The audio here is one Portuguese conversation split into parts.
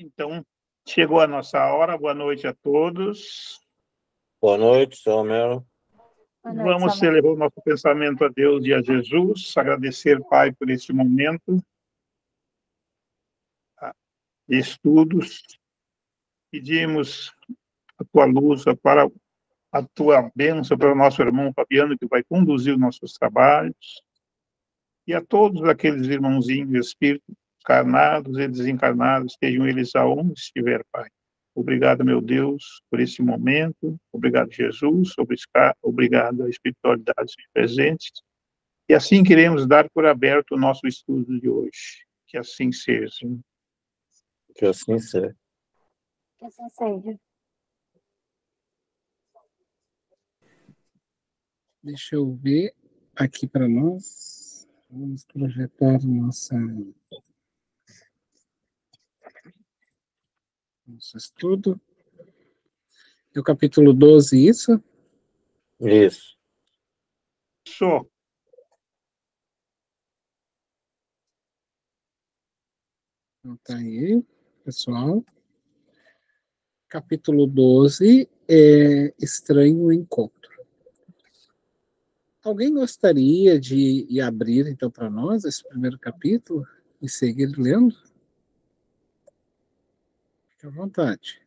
Então, chegou a nossa hora. Boa noite a todos. Boa noite, Samuel. Vamos elevar o nosso pensamento a Deus e a Jesus, agradecer, Pai, por este momento de estudos. Pedimos a tua luz, para a tua bênção para o nosso irmão Fabiano, que vai conduzir os nossos trabalhos, e a todos aqueles irmãozinhos espíritos encarnados e desencarnados, estejam eles aonde estiver, Pai. Obrigado, meu Deus, por esse momento. Obrigado, Jesus. Obrigado à espiritualidade presente. E assim queremos dar por aberto o nosso estudo de hoje. Que assim seja. Que assim seja. Que assim seja. Deixa eu ver aqui para nós. Vamos projetar nosso estudo. É o capítulo 12, isso? Isso. Só. Então tá aí, pessoal. Capítulo 12 é Estranho Encontro. Alguém gostaria de abrir, então, para nós esse primeiro capítulo e seguir lendo? Fique à vontade.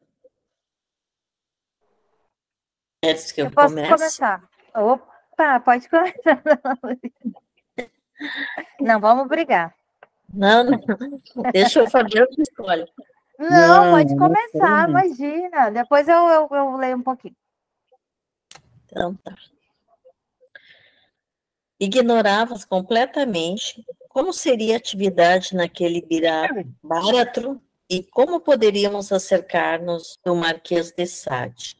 Antes que eu posso comece? começar. Opa, pode começar. Não, vamos brigar. Não, deixa o Fabiano que escolhe. Não, pode começar, imagina. Depois eu leio um pouquinho. Então tá. Ignoravas completamente como seria a atividade naquele báratro e como poderíamos acercar-nos do Marquês de Sade.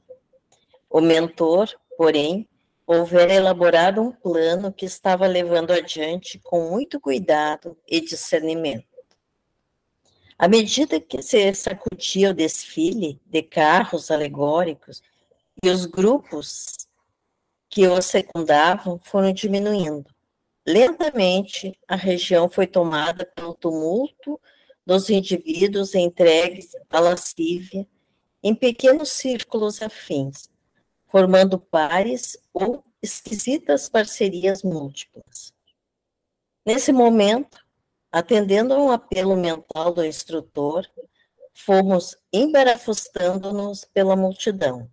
O mentor, porém, houvera elaborado um plano que estava levando adiante com muito cuidado e discernimento. À medida que se sacudia o desfile de carros alegóricos e os grupos que o secundavam foram diminuindo, lentamente a região foi tomada pelo tumulto dos indivíduos entregues à lascívia em pequenos círculos afins, formando pares ou esquisitas parcerias múltiplas. Nesse momento, atendendo a um apelo mental do instrutor, fomos embarafustando-nos pela multidão,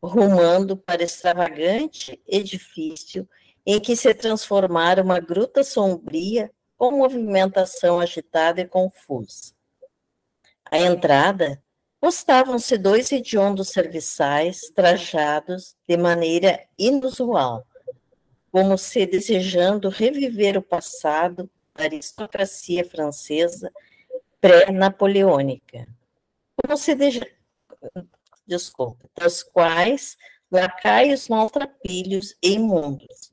rumando para extravagante edifício em que se transformara uma gruta sombria com movimentação agitada e confusa. À entrada, postavam-se 2 hediondos serviçais trajados de maneira inusual, como se desejando reviver o passado da aristocracia francesa pré-napoleônica, dos quais lacaios maltrapilhos e imundos,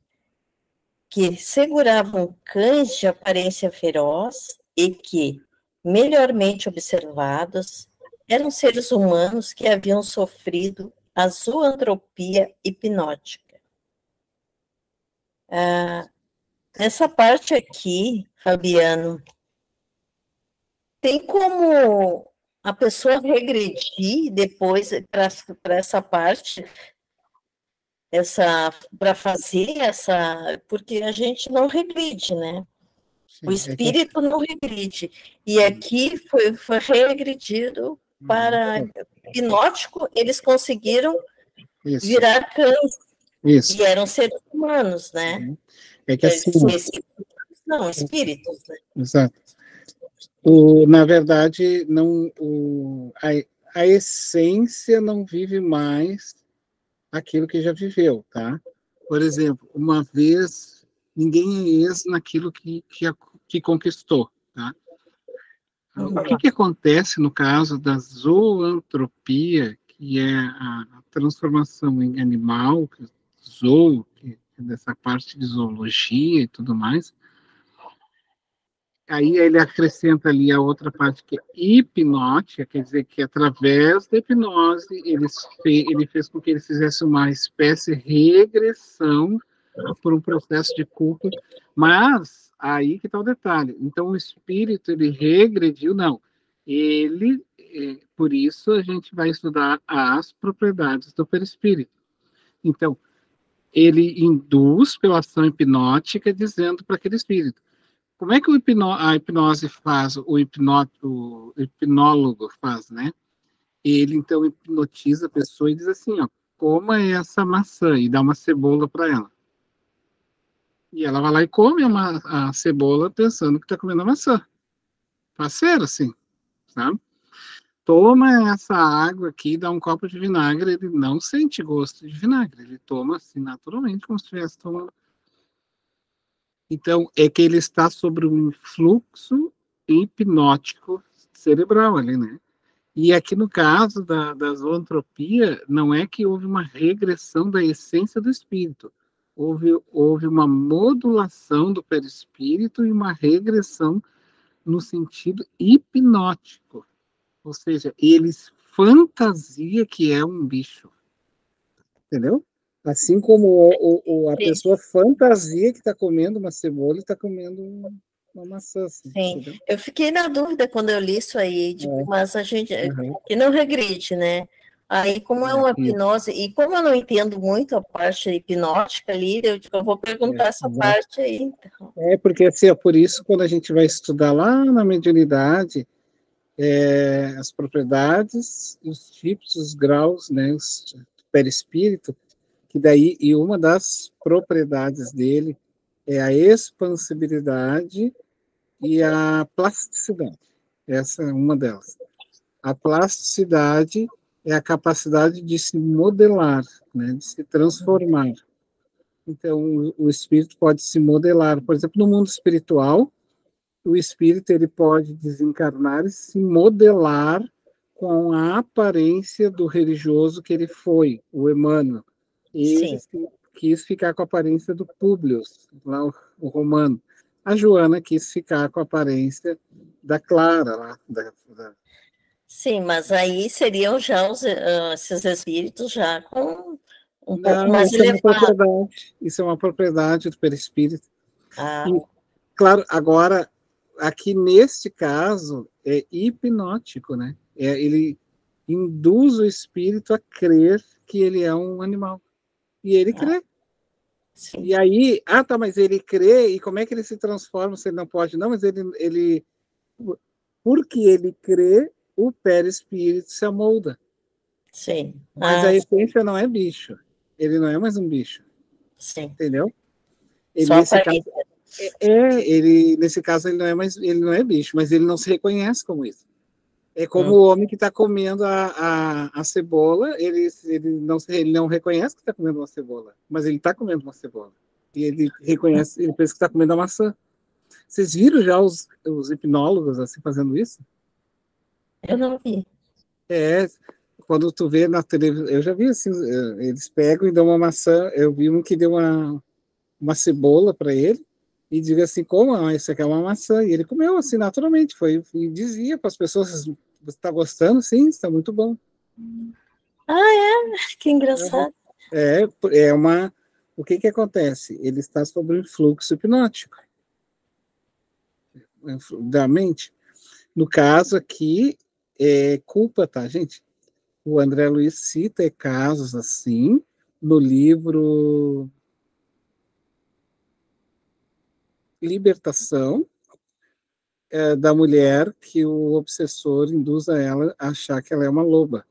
que seguravam cães de aparência feroz e que, melhormente observados, eram seres humanos que haviam sofrido a zoantropia hipnótica. Nessa parte aqui, Fabiano, tem como a pessoa regredir depois para essa parte, para fazer essa, porque a gente não regride, né? Sim, o espírito não regride. E aqui foi regredido para hipnótico, eles conseguiram virar cães. E eram seres humanos, né? É que assim... Não, espíritos, né? Exato. Na verdade, a essência não vive mais aquilo que já viveu, tá? Por exemplo, uma vez, ninguém é ex naquilo que conquistou, tá? O que acontece no caso da zoantropia, que é a transformação em animal, zoo, que é dessa parte de zoologia e tudo mais, aí ele acrescenta ali a outra parte que é hipnótica, quer dizer que através da hipnose ele fez com que eles fizessem uma espécie de regressão por um processo de culpa, mas aí que está o detalhe. Então o espírito ele regrediu, não, ele por isso a gente vai estudar as propriedades do perispírito. Então, ele induz pela ação hipnótica, dizendo para aquele espírito. Como é que a hipnose faz, o hipnólogo faz, né? Ele, então, hipnotiza a pessoa e diz assim, ó, coma essa maçã, e dá uma cebola para ela. E ela vai lá e come a cebola pensando que está comendo a maçã. Parceiro, assim, sabe? Toma essa água aqui, dá um copo de vinagre, ele não sente gosto de vinagre, ele toma assim naturalmente, como se estivesse tomando. Então, é que ele está sobre um fluxo hipnótico cerebral ali, né? E aqui no caso da zoantropia, não é que houve uma regressão da essência do espírito, houve uma modulação do perispírito e uma regressão no sentido hipnótico. Ou seja, eles fantasia que é um bicho. Entendeu? Assim como a pessoa fantasia que está comendo uma cebola e está comendo uma maçã. Assim, sim, entendeu? eu fiquei na dúvida quando eu li isso aí, mas a gente, que não regride, né? Aí, como é uma hipnose, e como eu não entendo muito a parte hipnótica ali, eu vou perguntar essa parte aí. Então. Porque assim, é por isso, quando a gente vai estudar lá na mediunidade, as propriedades, os tipos, os graus, né, os perispírito, que daí, e uma das propriedades dele é a expansibilidade e a plasticidade. Essa é uma delas. A plasticidade é a capacidade de se modelar, né, de se transformar. Então, o espírito pode se modelar. Por exemplo, no mundo espiritual, o espírito ele pode desencarnar e se modelar com a aparência do religioso que ele foi, o Emmanuel. Ele quis ficar com a aparência do Públio, lá o romano. A Joana quis ficar com a aparência da Clara, lá Sim, mas aí seriam já esses espíritos já com um pouco mais elevado. Isso é uma propriedade do perispírito. E, claro, agora, aqui neste caso, é hipnótico, né? Ele induz o espírito a crer que ele é um animal. E ele crê. Sim. E aí, tá, mas ele crê, e como é que ele se transforma se ele não pode? Não, mas ele porque ele crê, o perispírito se amolda. Sim. Mas a essência não é bicho. Ele não é mais um bicho. Sim. Entendeu? Nesse caso, ele não é bicho, mas ele não se reconhece como isso. É como o homem que está comendo a cebola, ele não reconhece que está comendo uma cebola, mas ele está comendo uma cebola. E ele reconhece, ele pensa que está comendo a maçã. Vocês viram já os hipnólogos assim fazendo isso? Eu não vi. Quando tu vê na televisão, eu já vi assim, eles pegam e dão uma maçã, eu vi um que deu uma cebola para ele, e diga assim, isso aqui é uma maçã, e ele comeu assim, naturalmente, e dizia para as pessoas, você está gostando? Sim, está muito bom. Que engraçado. O que acontece? Ele está sob um fluxo hipnótico da mente. No caso aqui, é culpa, tá, gente? O André Luiz cita casos assim no livro Libertação, da mulher que o obsessor induz a ela a achar que ela é uma loba.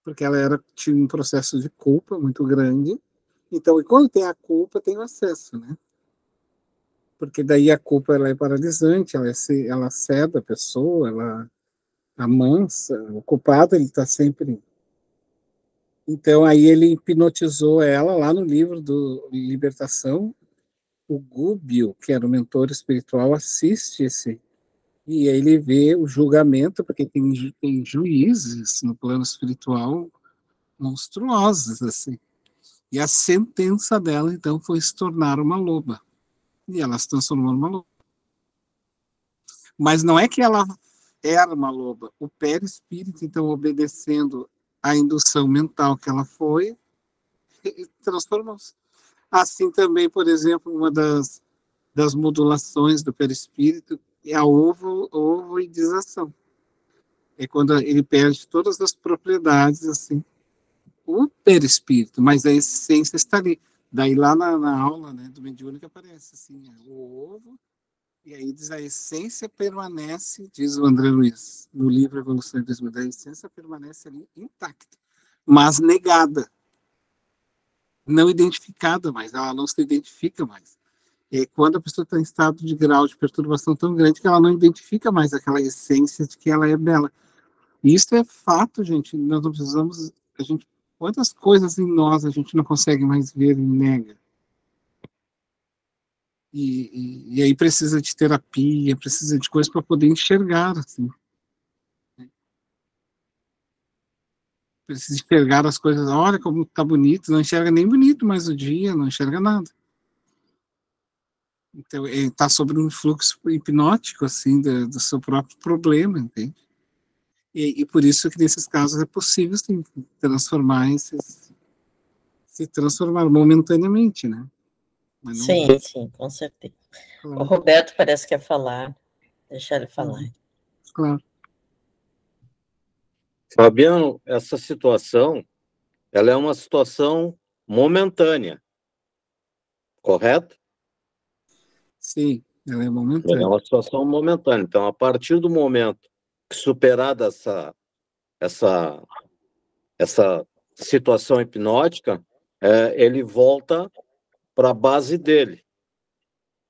Porque ela tinha um processo de culpa muito grande. Então, e quando tem a culpa, tem o acesso, né? Porque daí a culpa ela é paralisante, ela ceda a pessoa, ela amansa. O culpado, ele está sempre... Então, aí ele hipnotizou ela lá no livro do Libertação. O Gúbio, que era o mentor espiritual, assiste e aí ele vê o julgamento, porque tem juízes no plano espiritual monstruosos, assim. E a sentença dela, então, foi se tornar uma loba. E ela se transformou numa loba. Mas não é que ela era uma loba. O perispírito, então, obedecendo à indução mental que ela foi, transformou-se. Assim também, por exemplo, uma das modulações do perispírito é a ovoidização. é quando ele perde todas as propriedades, assim, o perispírito, mas a essência está ali. Daí lá na aula, né, do mediúnico aparece assim, o ovo, e aí diz a essência permanece, diz o André Luiz, no livro Evolução e Desmeda, a essência permanece ali intacta, mas negada, não identificada mais, ela não se identifica mais. É quando a pessoa está em estado de grau de perturbação tão grande que ela não identifica mais aquela essência de que ela é bela. E isso é fato, gente, nós não precisamos, quantas coisas em nós a gente não consegue mais ver e nega. E aí precisa de terapia, precisa de coisas para poder enxergar, assim. Precisa enxergar as coisas, olha como tá bonito, não enxerga nem bonito mais o dia, não enxerga nada. Então, ele está sobre um fluxo hipnótico, assim, do seu próprio problema, entende? E por isso que nesses casos é possível, sim, se transformar momentaneamente, né? Mas não Sim, sim, com certeza. claro. O Roberto parece que quer falar. Deixa ele falar. Claro. Fabiano, essa situação, ela é uma situação momentânea, correto? Sim, ela é É momentânea. uma situação momentânea. Então, a partir do momento que superada essa situação hipnótica, ele volta para a base dele.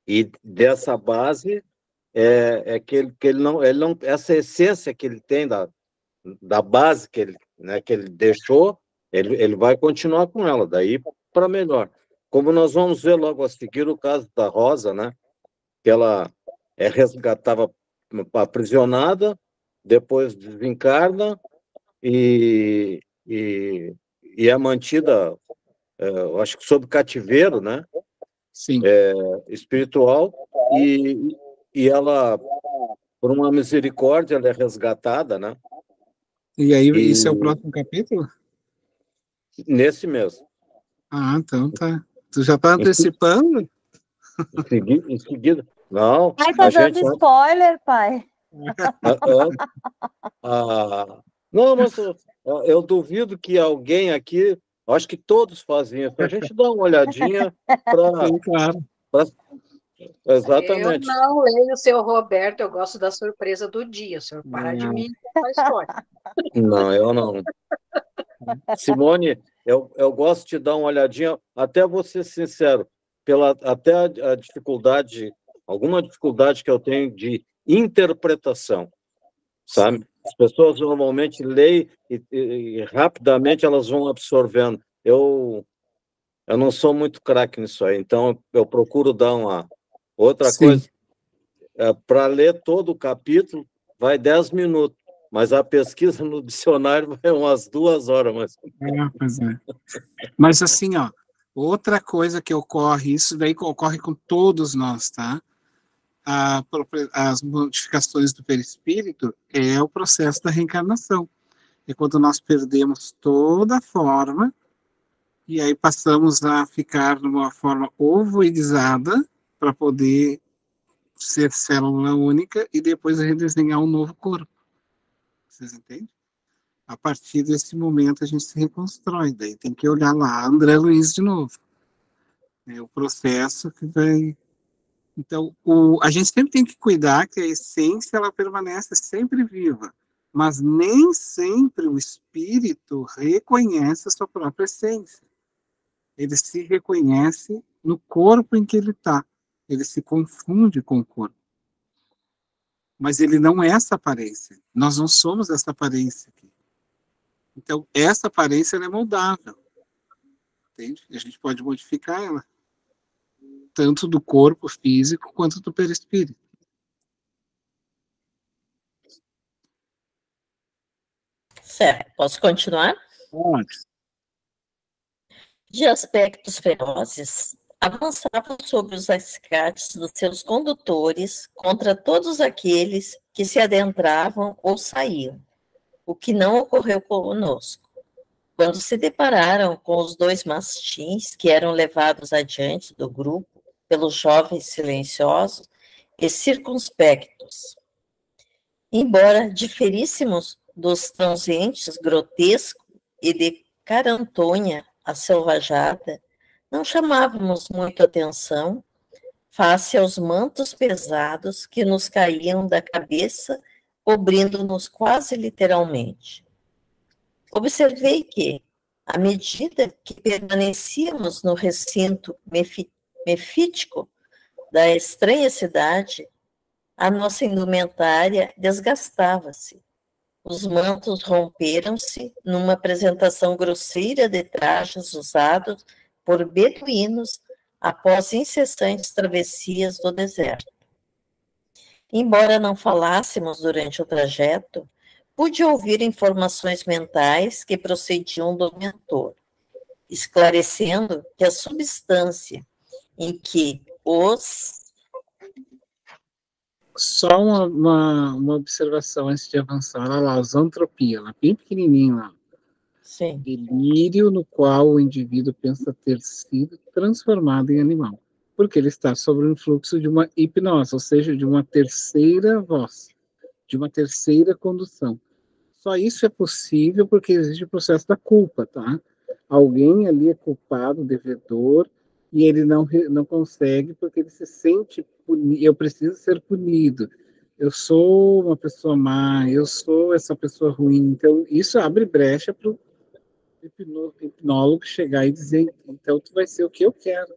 E dessa base que ele não, essa essência que ele tem da base que ele deixou, ele vai continuar com ela, daí para melhor. Como nós vamos ver logo a seguir o caso da Rosa, né? Que ela estava aprisionada, depois desencarna e é mantida, eu acho que sob cativeiro, né? Sim. Espiritual, e ela, por uma misericórdia, ela é resgatada, né? E aí, isso é o próximo capítulo? Nesse mesmo. Ah, então tá. Tu já tá antecipando? Em seguida. Não, Ai, tá a dando gente... spoiler, pai. Não, mas eu duvido que alguém aqui, acho que todos fazem isso. A gente dá uma olhadinha para... Sim, claro. Exatamente. Eu não leio o seu Roberto, eu gosto da surpresa do dia. O senhor para de mim com a história. Não, eu não. Simone, eu gosto de dar uma olhadinha, até vou ser sincero, até a dificuldade, alguma dificuldade que eu tenho de interpretação, sabe? As pessoas normalmente leem e rapidamente elas vão absorvendo. Eu não sou muito craque nisso aí, então eu procuro dar uma... Outra Sim. coisa, para ler todo o capítulo, vai 10 minutos, mas a pesquisa no dicionário vai umas 2 horas. Pois é. Mas assim, ó, outra coisa que ocorre, isso daí ocorre com todos nós, tá? As modificações do perispírito é o processo da reencarnação. É quando nós perdemos toda a forma e aí passamos a ficar numa forma ovoidizada para poder ser célula única e depois redesenhar um novo corpo. Vocês entendem? A partir desse momento a gente se reconstrói. Daí tem que olhar lá André Luiz de novo. É o processo que vai... Então, a gente sempre tem que cuidar que a essência ela permanece sempre viva, mas nem sempre o espírito reconhece a sua própria essência. Ele se reconhece no corpo em que ele está. Ele se confunde com o corpo. Mas ele não é essa aparência. Nós não somos essa aparência aqui. Então, essa aparência ela é moldável. Entende? A gente pode modificar ela. Tanto do corpo físico quanto do perispírito. Certo. Posso continuar? Pode. De aspectos ferozes, avançavam sobre os escates dos seus condutores contra todos aqueles que se adentravam ou saíam, o que não ocorreu conosco. Quando se depararam com os 2 mastins que eram levados adiante do grupo pelos jovens silenciosos e circunspectos, Embora diferíssimos dos transeuntes grotesco e de Carantonha, a selvajada, não chamávamos muito atenção face aos mantos pesados que nos caíam da cabeça, cobrindo-nos quase literalmente. Observei que, à medida que permanecíamos no recinto mefítico da estranha cidade, a nossa indumentária desgastava-se. Os mantos romperam-se numa apresentação grosseira de trajes usados por beduínos após incessantes travessias do deserto. Embora não falássemos durante o trajeto, pude ouvir informações mentais que procediam do mentor, esclarecendo que a substância em que os... Só uma observação antes de avançar. Olha lá, zoantropia, lá, bem pequenininho lá. Sim. Delírio no qual o indivíduo pensa ter sido transformado em animal, porque ele está sob o influxo de uma hipnose, ou seja, de uma terceira voz, de uma terceira condução. Só isso é possível porque existe o processo da culpa, tá? Alguém ali é culpado, devedor, e ele não consegue porque ele se sente punido. Eu preciso ser punido. Eu sou uma pessoa má, eu sou essa pessoa ruim. Então, isso abre brecha para o hipnólogo chegar e dizer, então tu vai ser o que eu quero.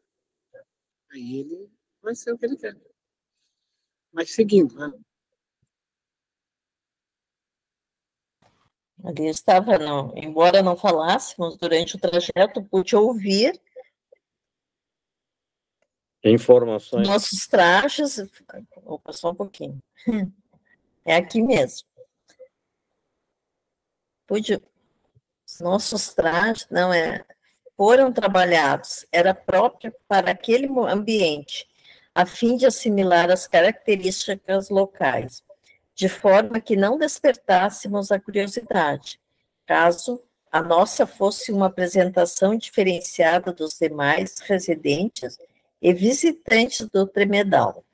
Aí ele vai ser o que ele quer. Mas seguindo, né? Ali estava, não, embora não falássemos durante o trajeto, pude ouvir informações. nossos trajes. Opa, só um pouquinho. É aqui mesmo. Pude, nossos trajes, não é, foram trabalhados, era próprio para aquele ambiente, a fim de assimilar as características locais, de forma que não despertássemos a curiosidade, caso a nossa fosse uma apresentação diferenciada dos demais residentes e visitantes do Tremedal.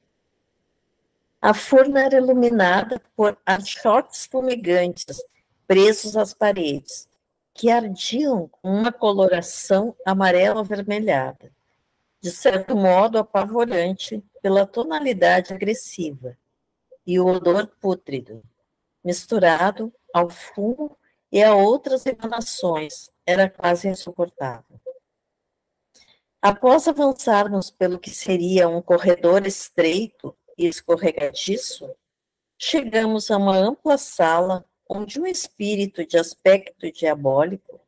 A furna era iluminada por achotes fumegantes presos às paredes, que ardiam com uma coloração amarelo-avermelhada, de certo modo apavorante pela tonalidade agressiva, e o odor pútrido, misturado ao fumo e a outras emanações, era quase insuportável. Após avançarmos pelo que seria um corredor estreito e escorregadiço, chegamos a uma ampla sala onde um espírito de aspecto diabólico,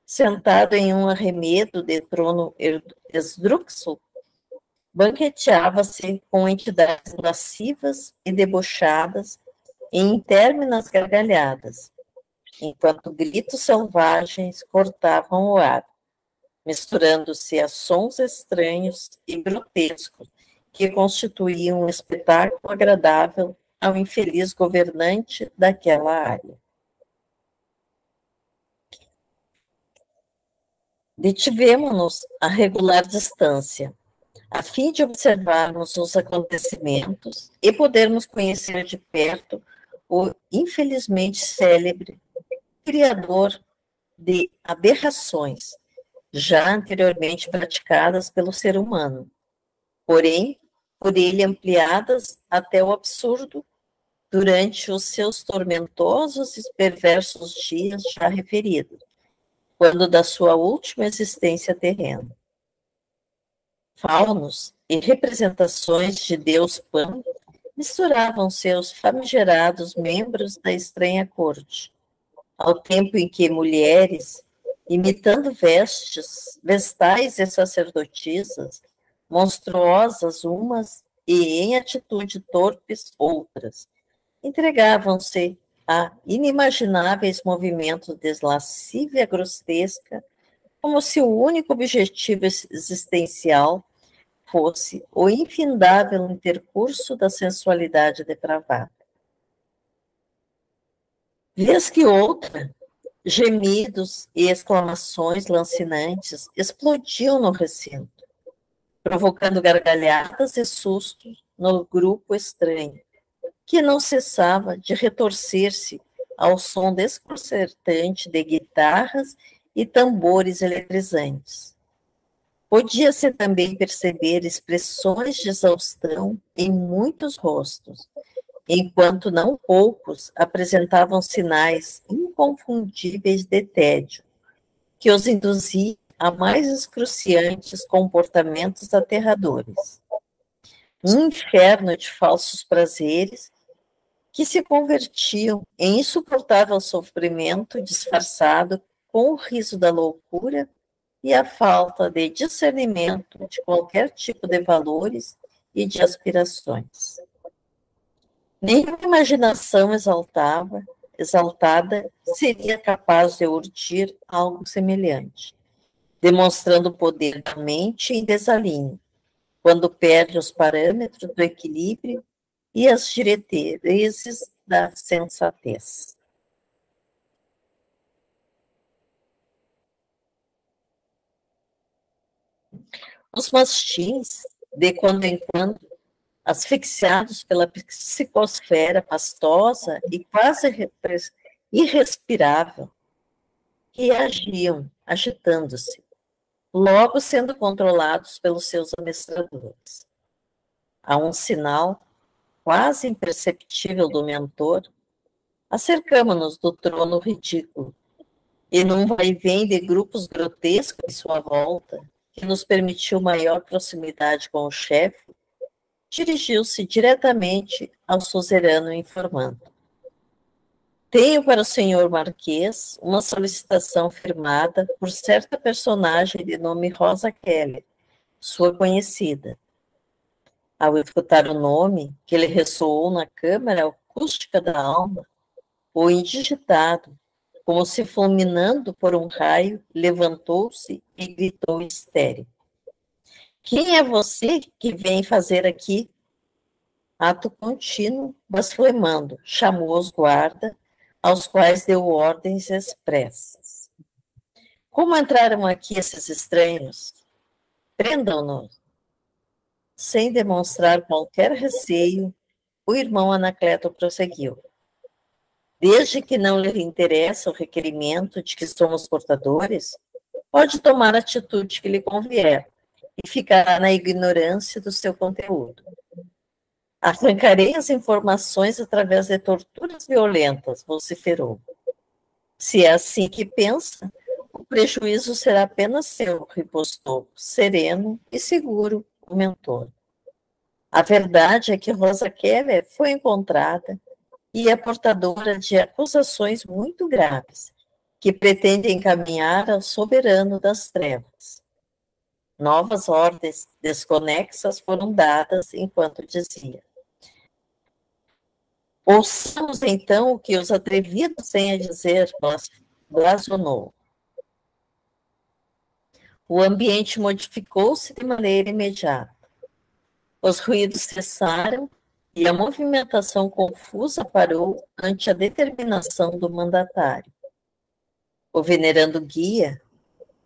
sentado em um arremedo de trono esdrúxulo, banqueteava-se com entidades lascivas e debochadas em interminas gargalhadas, enquanto gritos selvagens cortavam o ar, misturando-se a sons estranhos e grotescos que constituíam um espetáculo agradável ao infeliz governante daquela área. Detivemo-nos a regular distância, a fim de observarmos os acontecimentos e podermos conhecer de perto o infelizmente célebre criador de aberrações, já anteriormente praticadas pelo ser humano, porém, por ele ampliadas até o absurdo durante os seus tormentosos e perversos dias já referidos, quando da sua última existência terrena. Faunos e representações de Deus Pan misturavam seus famigerados membros da estranha corte, ao tempo em que mulheres, imitando vestais e sacerdotisas, monstruosas umas e em atitude torpes outras, entregavam-se a inimagináveis movimentos de lascívia grotesca, como se o único objetivo existencial fosse o infindável intercurso da sensualidade depravada. Vez que outra, gemidos e exclamações lancinantes explodiam no recinto, provocando gargalhadas e sustos no grupo estranho, que não cessava de retorcer-se ao som desconcertante de guitarras e tambores eletrizantes. Podia-se também perceber expressões de exaustão em muitos rostos, enquanto não poucos apresentavam sinais inconfundíveis de tédio, que os induzia a mais excruciantes comportamentos aterradores. Um inferno de falsos prazeres que se convertiam em insuportável sofrimento disfarçado com o riso da loucura e a falta de discernimento de qualquer tipo de valores e de aspirações. Nenhuma imaginação exaltada seria capaz de urdir algo semelhante, demonstrando o poder da mente em desalinho, quando perde os parâmetros do equilíbrio e as diretrizes da sensatez. Os mastins, de quando em quando, asfixiados pela psicosfera pastosa e quase irrespirável, reagiam, agitando-se, logo sendo controlados pelos seus amestradores. A um sinal quase imperceptível do mentor, acercamo-nos do trono ridículo, e num vai-vem de grupos grotescos em sua volta, que nos permitiu maior proximidade com o chefe, dirigiu-se diretamente ao suzerano informando: tenho para o senhor Marquês uma solicitação firmada por certa personagem de nome Rosa Keller, sua conhecida. Ao escutar o nome, que lhe ressoou na câmara acústica da alma, o indigitado, como se fulminando por um raio, levantou-se e gritou histérico: quem é você que vem fazer aqui? Ato contínuo, blasfemando, chamou os guardas, aos quais deu ordens expressas. Como entraram aqui esses estranhos? Prendam-nos. Sem demonstrar qualquer receio, o irmão Anacleto prosseguiu: desde que não lhe interessa o requerimento de que somos portadores, pode tomar a atitude que lhe convier e ficará na ignorância do seu conteúdo. Arrancarei as informações através de torturas violentas, vociferou. Se é assim que pensa, o prejuízo será apenas seu, ripostou, sereno e seguro, o mentor. A verdade é que Rosa Keller foi encontrada e é portadora de acusações muito graves, que pretendem encaminhar ao soberano das trevas. Novas ordens desconexas foram dadas enquanto dizia: ouçamos então o que os atrevidos têm a dizer, blasonou. O ambiente modificou-se de maneira imediata. Os ruídos cessaram e a movimentação confusa parou ante a determinação do mandatário. O venerando guia,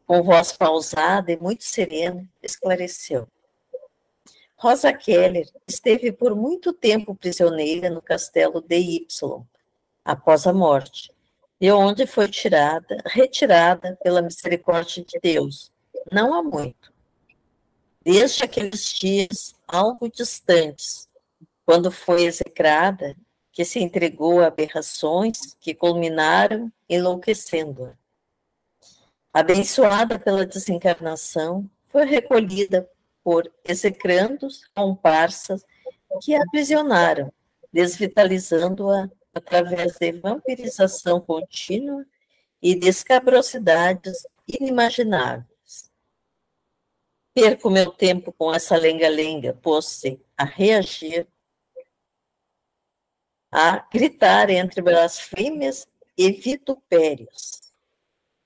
com voz pausada e muito sereno, esclareceu: Rosa Keller esteve por muito tempo prisioneira no castelo de Y, após a morte, de onde foi retirada pela misericórdia de Deus, não há muito. Desde aqueles dias algo distantes, quando foi execrada, que se entregou a aberrações que culminaram enlouquecendo-a. Abençoada pela desencarnação, foi recolhida por execrandos comparsas que a aprisionaram, desvitalizando-a através de vampirização contínua e de escabrosidades inimagináveis. Perco meu tempo com essa lenga-lenga, pôs-se a reagir, a gritar entre blasfêmias e vitupérios.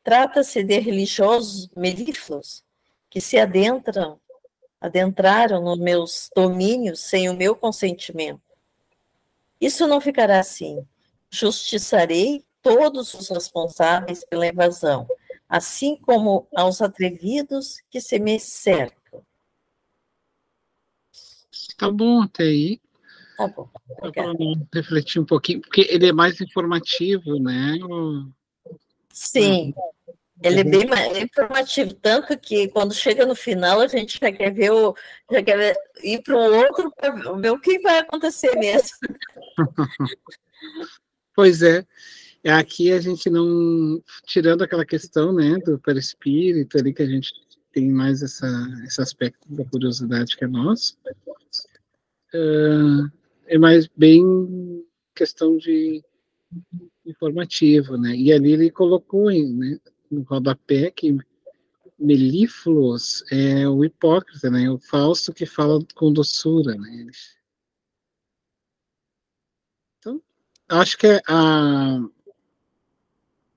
Trata-se de religiosos melífluos que se adentraram nos meus domínios sem o meu consentimento. Isso não ficará assim. Justiçarei todos os responsáveis pela invasão, assim como aos atrevidos que se me cercam. Tá bom até aí. Tá bom, obrigada. Refletir um pouquinho, porque ele é mais informativo, né? Sim, ele é bem mais informativo, tanto que quando chega no final a gente já quer ver já quer ir para o outro para ver o que vai acontecer mesmo. Pois é. Aqui a gente não, tirando aquela questão, né, do perispírito ali, que a gente tem mais esse aspecto da curiosidade que é nosso, é mais bem questão de informativo, né, e ali ele colocou né, no rodapé que Melífluos é o hipócrita, né, o falso que fala com doçura, né. Então, acho que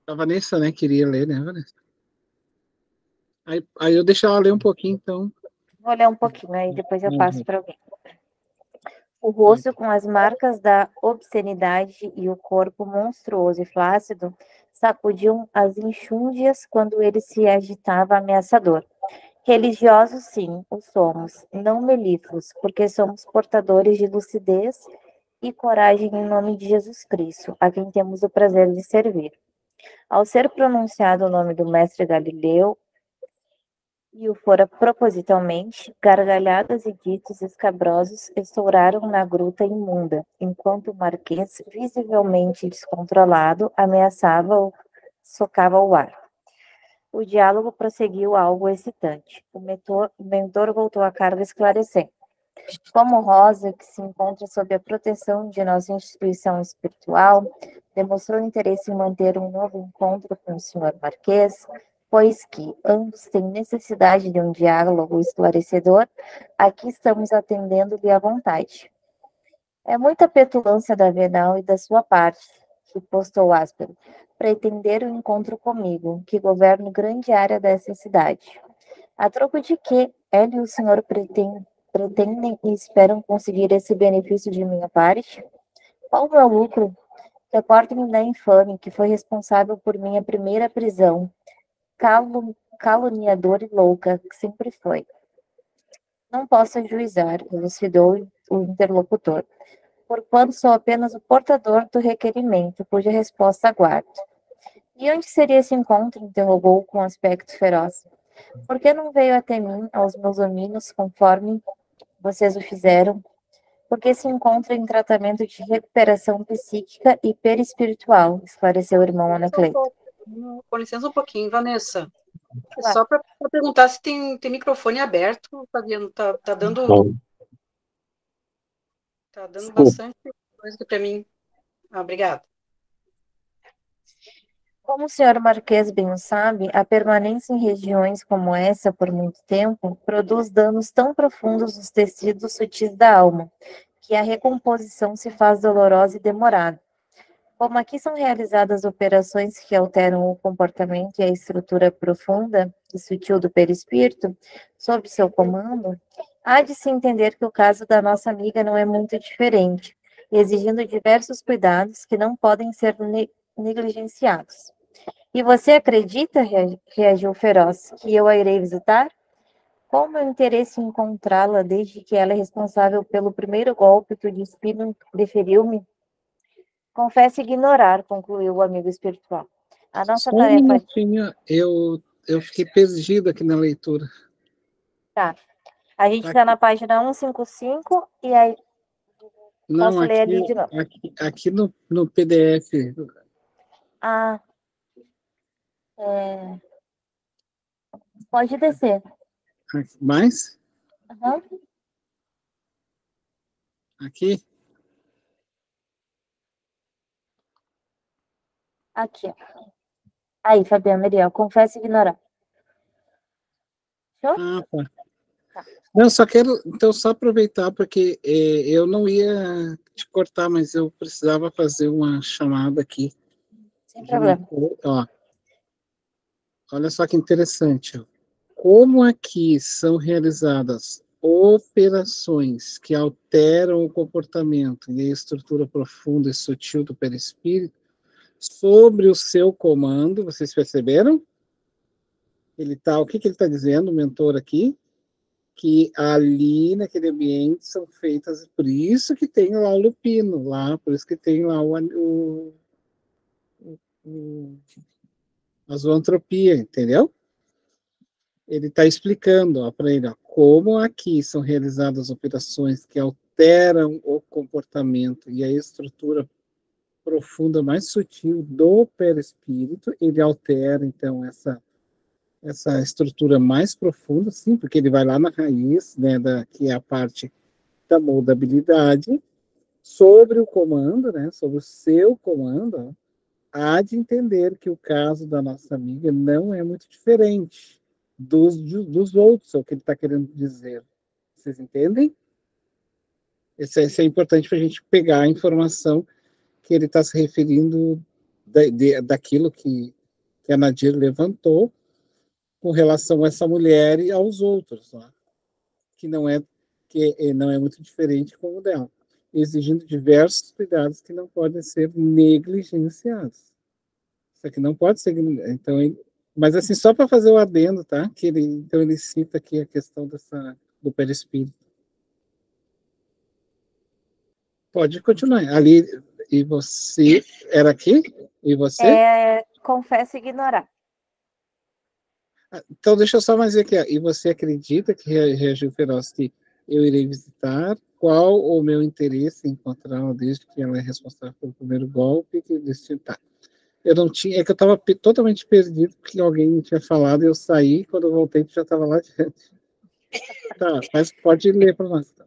a Vanessa, né, queria ler, né, Vanessa? Aí eu deixo ela ler um pouquinho, então. Vou ler um pouquinho, aí depois eu passo para alguém. O rosto com as marcas da obscenidade e o corpo monstruoso e flácido sacudiam as enxúndias quando ele se agitava ameaçador. Religiosos, sim, o somos, não melífluos, porque somos portadores de lucidez e coragem em nome de Jesus Cristo, a quem temos o prazer de servir. Ao ser pronunciado o nome do mestre Galileu, e o fora propositalmente, gargalhadas e ditos escabrosos estouraram na gruta imunda, enquanto o marquês, visivelmente descontrolado, ameaçava-o, socava o ar. O diálogo prosseguiu algo excitante. O mentor voltou à carga esclarecendo. Como Rosa, que se encontra sob a proteção de nossa instituição espiritual, demonstrou interesse em manter um novo encontro com o Sr. Marquês, pois que ambos têm necessidade de um diálogo esclarecedor, aqui estamos atendendo-lhe à vontade. É muita petulância da Venal e da sua parte, que postou áspero, pretender o encontro comigo, que governo grande área dessa cidade. A troco de que ele e o senhor pretendem e esperam conseguir esse benefício de minha parte? Qual o meu lucro? Recordo-me da infame que foi responsável por minha primeira prisão, caluniadora e louca, que sempre foi. Não posso ajuizar, elucidou o interlocutor, porquanto sou apenas o portador do requerimento, cuja resposta aguardo. E onde seria esse encontro? Interrogou com aspecto feroz. Por que não veio até mim, aos meus domínios, conforme vocês o fizeram? Porque se encontra em tratamento de recuperação psíquica e perispiritual, esclareceu o irmão Anacleto. Com licença um pouquinho, Vanessa. Só para perguntar se tem microfone aberto, Fabiano, tá dando bastante coisa para mim. Obrigada. Como o senhor Marquês bem sabe, a permanência em regiões como essa por muito tempo produz danos tão profundos nos tecidos sutis da alma, que a recomposição se faz dolorosa e demorada. Como aqui são realizadas operações que alteram o comportamento e a estrutura profunda e sutil do perispírito, sob seu comando, há de se entender que o caso da nossa amiga não é muito diferente, exigindo diversos cuidados que não podem ser negligenciados. E você acredita, reagiu Feroz, que eu a irei visitar? Qual o meu interesse em encontrá-la desde que ela é responsável pelo primeiro golpe que o destino deferiu-me? Confesso ignorar, concluiu o amigo espiritual. A nossa Só tarefa... um minutinho, eu fiquei perdido aqui na leitura. Tá. A gente está na página 155 e aí não, posso ler ali de novo. Aqui no PDF. Ah, pode descer. Mais? Uhum. Aqui? Aqui. Aí, Fabiana Meriel, confesso ignorar. Show? Ah, tá. Não, só quero, então, só aproveitar, porque eu não ia te cortar, mas eu precisava fazer uma chamada aqui. Sem problema. Ó, olha só que interessante. Ó. Como aqui são realizadas operações que alteram o comportamento e a estrutura profunda e sutil do perispírito, sobre o seu comando, vocês perceberam? O que ele está dizendo, o mentor aqui? que ali naquele ambiente são feitas, por isso que tem lá o lupino, lá, por isso que tem lá a zoantropia, entendeu? Ele está explicando para ele como aqui são realizadas operações que alteram o comportamento e a estrutura profunda, mais sutil do perispírito, ele altera, então, essa estrutura mais profunda, sim, porque ele vai lá na raiz, né, que é a parte da moldabilidade, sobre o comando, né, sobre o seu comando, há de entender que o caso da nossa amiga não é muito diferente dos outros, é o que ele está querendo dizer. Vocês entendem? Isso é importante para a gente pegar a informação que ele está se referindo daquilo que a Nadir levantou com relação a essa mulher e aos outros, né? que não é muito diferente como o dela, exigindo diversos cuidados que não podem ser negligenciados. Isso aqui não pode ser, então, mas assim, só para fazer o adendo, tá? Então ele cita aqui a questão do perispírito. Pode continuar. Ali, e você, era aqui? E você? Confesso ignorar. Então, deixa eu só mais ver aqui. E você acredita que reagiu feroz que eu irei visitar? Qual o meu interesse em encontrá-la desde que ela é responsável pelo primeiro golpe que destino? Tá. Eu não tinha, é que eu estava totalmente perdido porque alguém me tinha falado e eu saí, quando eu voltei já estava lá adiante. Tá, mas pode ler para nós. Tá.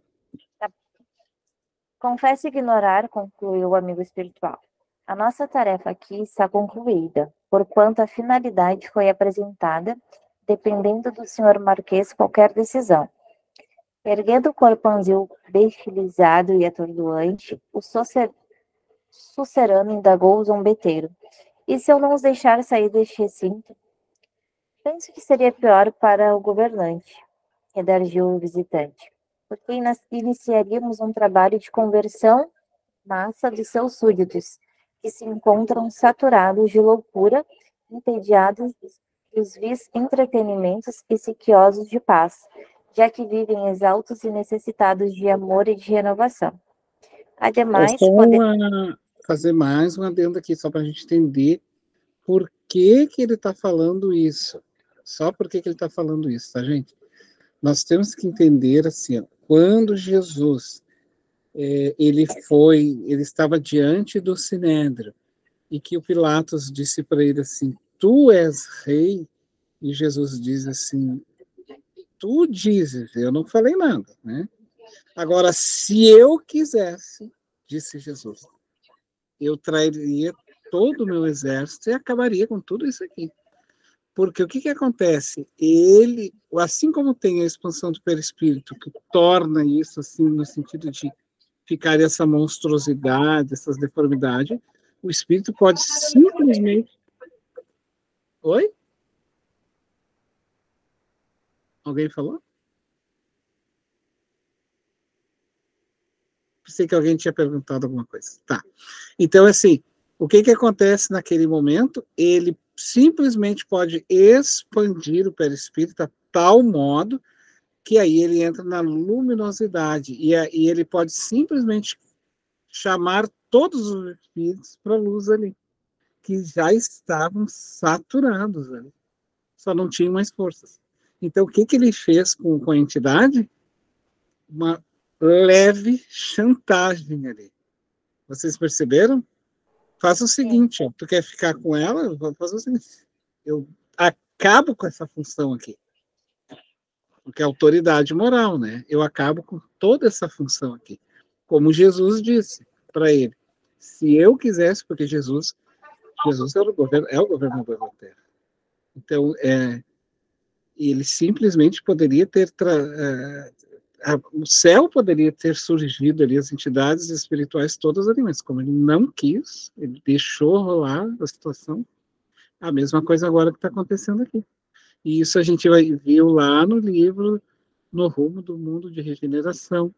Confesso ignorar, concluiu o amigo espiritual. A nossa tarefa aqui está concluída, porquanto a finalidade foi apresentada, dependendo do senhor Marquês qualquer decisão. Erguendo o corpãozinho bestilizado e atordoante, o sucerano indagou o zombeteiro. E se eu não os deixar sair deste recinto? Penso que seria pior para o governante, redarguiu o visitante, porque iniciaríamos um trabalho de conversão massa de seus súditos, que se encontram saturados de loucura, entediados dos vis entretenimentos e sequiosos de paz, já que vivem exaltos e necessitados de amor e de renovação. Ademais, fazer mais um adendo aqui, só para a gente entender por que ele está falando isso. Só por que ele está falando isso, tá, gente? Nós temos que entender assim, ó, quando Jesus ele estava diante do Sinédrio e que o Pilatos disse para ele assim: tu és rei, e Jesus diz assim: tu dizes, eu não falei nada, né? Agora, se eu quisesse, disse Jesus, eu trairia todo o meu exército e acabaria com tudo isso aqui. Porque o que acontece? Ele, assim como tem a expansão do perispírito, que torna isso assim, no sentido de ficar essa monstruosidade, essas deformidades, o espírito pode simplesmente... Oi? Alguém falou? Pensei que alguém tinha perguntado alguma coisa. Tá. Então, assim, o que acontece naquele momento? Ele simplesmente pode expandir o perispírito a tal modo que aí ele entra na luminosidade e ele pode simplesmente chamar todos os espíritos para a luz ali, que já estavam saturados ali, só não tinham mais forças. Então, o que ele fez com a entidade? Uma leve chantagem ali. Vocês perceberam? Faça o seguinte, ó, tu quer ficar com ela? Vou fazer o seguinte, eu acabo com essa função aqui, porque é autoridade moral, né? Eu acabo com toda essa função aqui. Como Jesus disse para ele, se eu quisesse, porque Jesus é o governador da Terra. Então, ele simplesmente poderia ter o céu poderia ter surgido ali, as entidades espirituais todas ali, mas como ele não quis, ele deixou rolar a situação, a mesma coisa agora que está acontecendo aqui. E isso a gente viu lá no livro No Rumo do Mundo de Regeneração,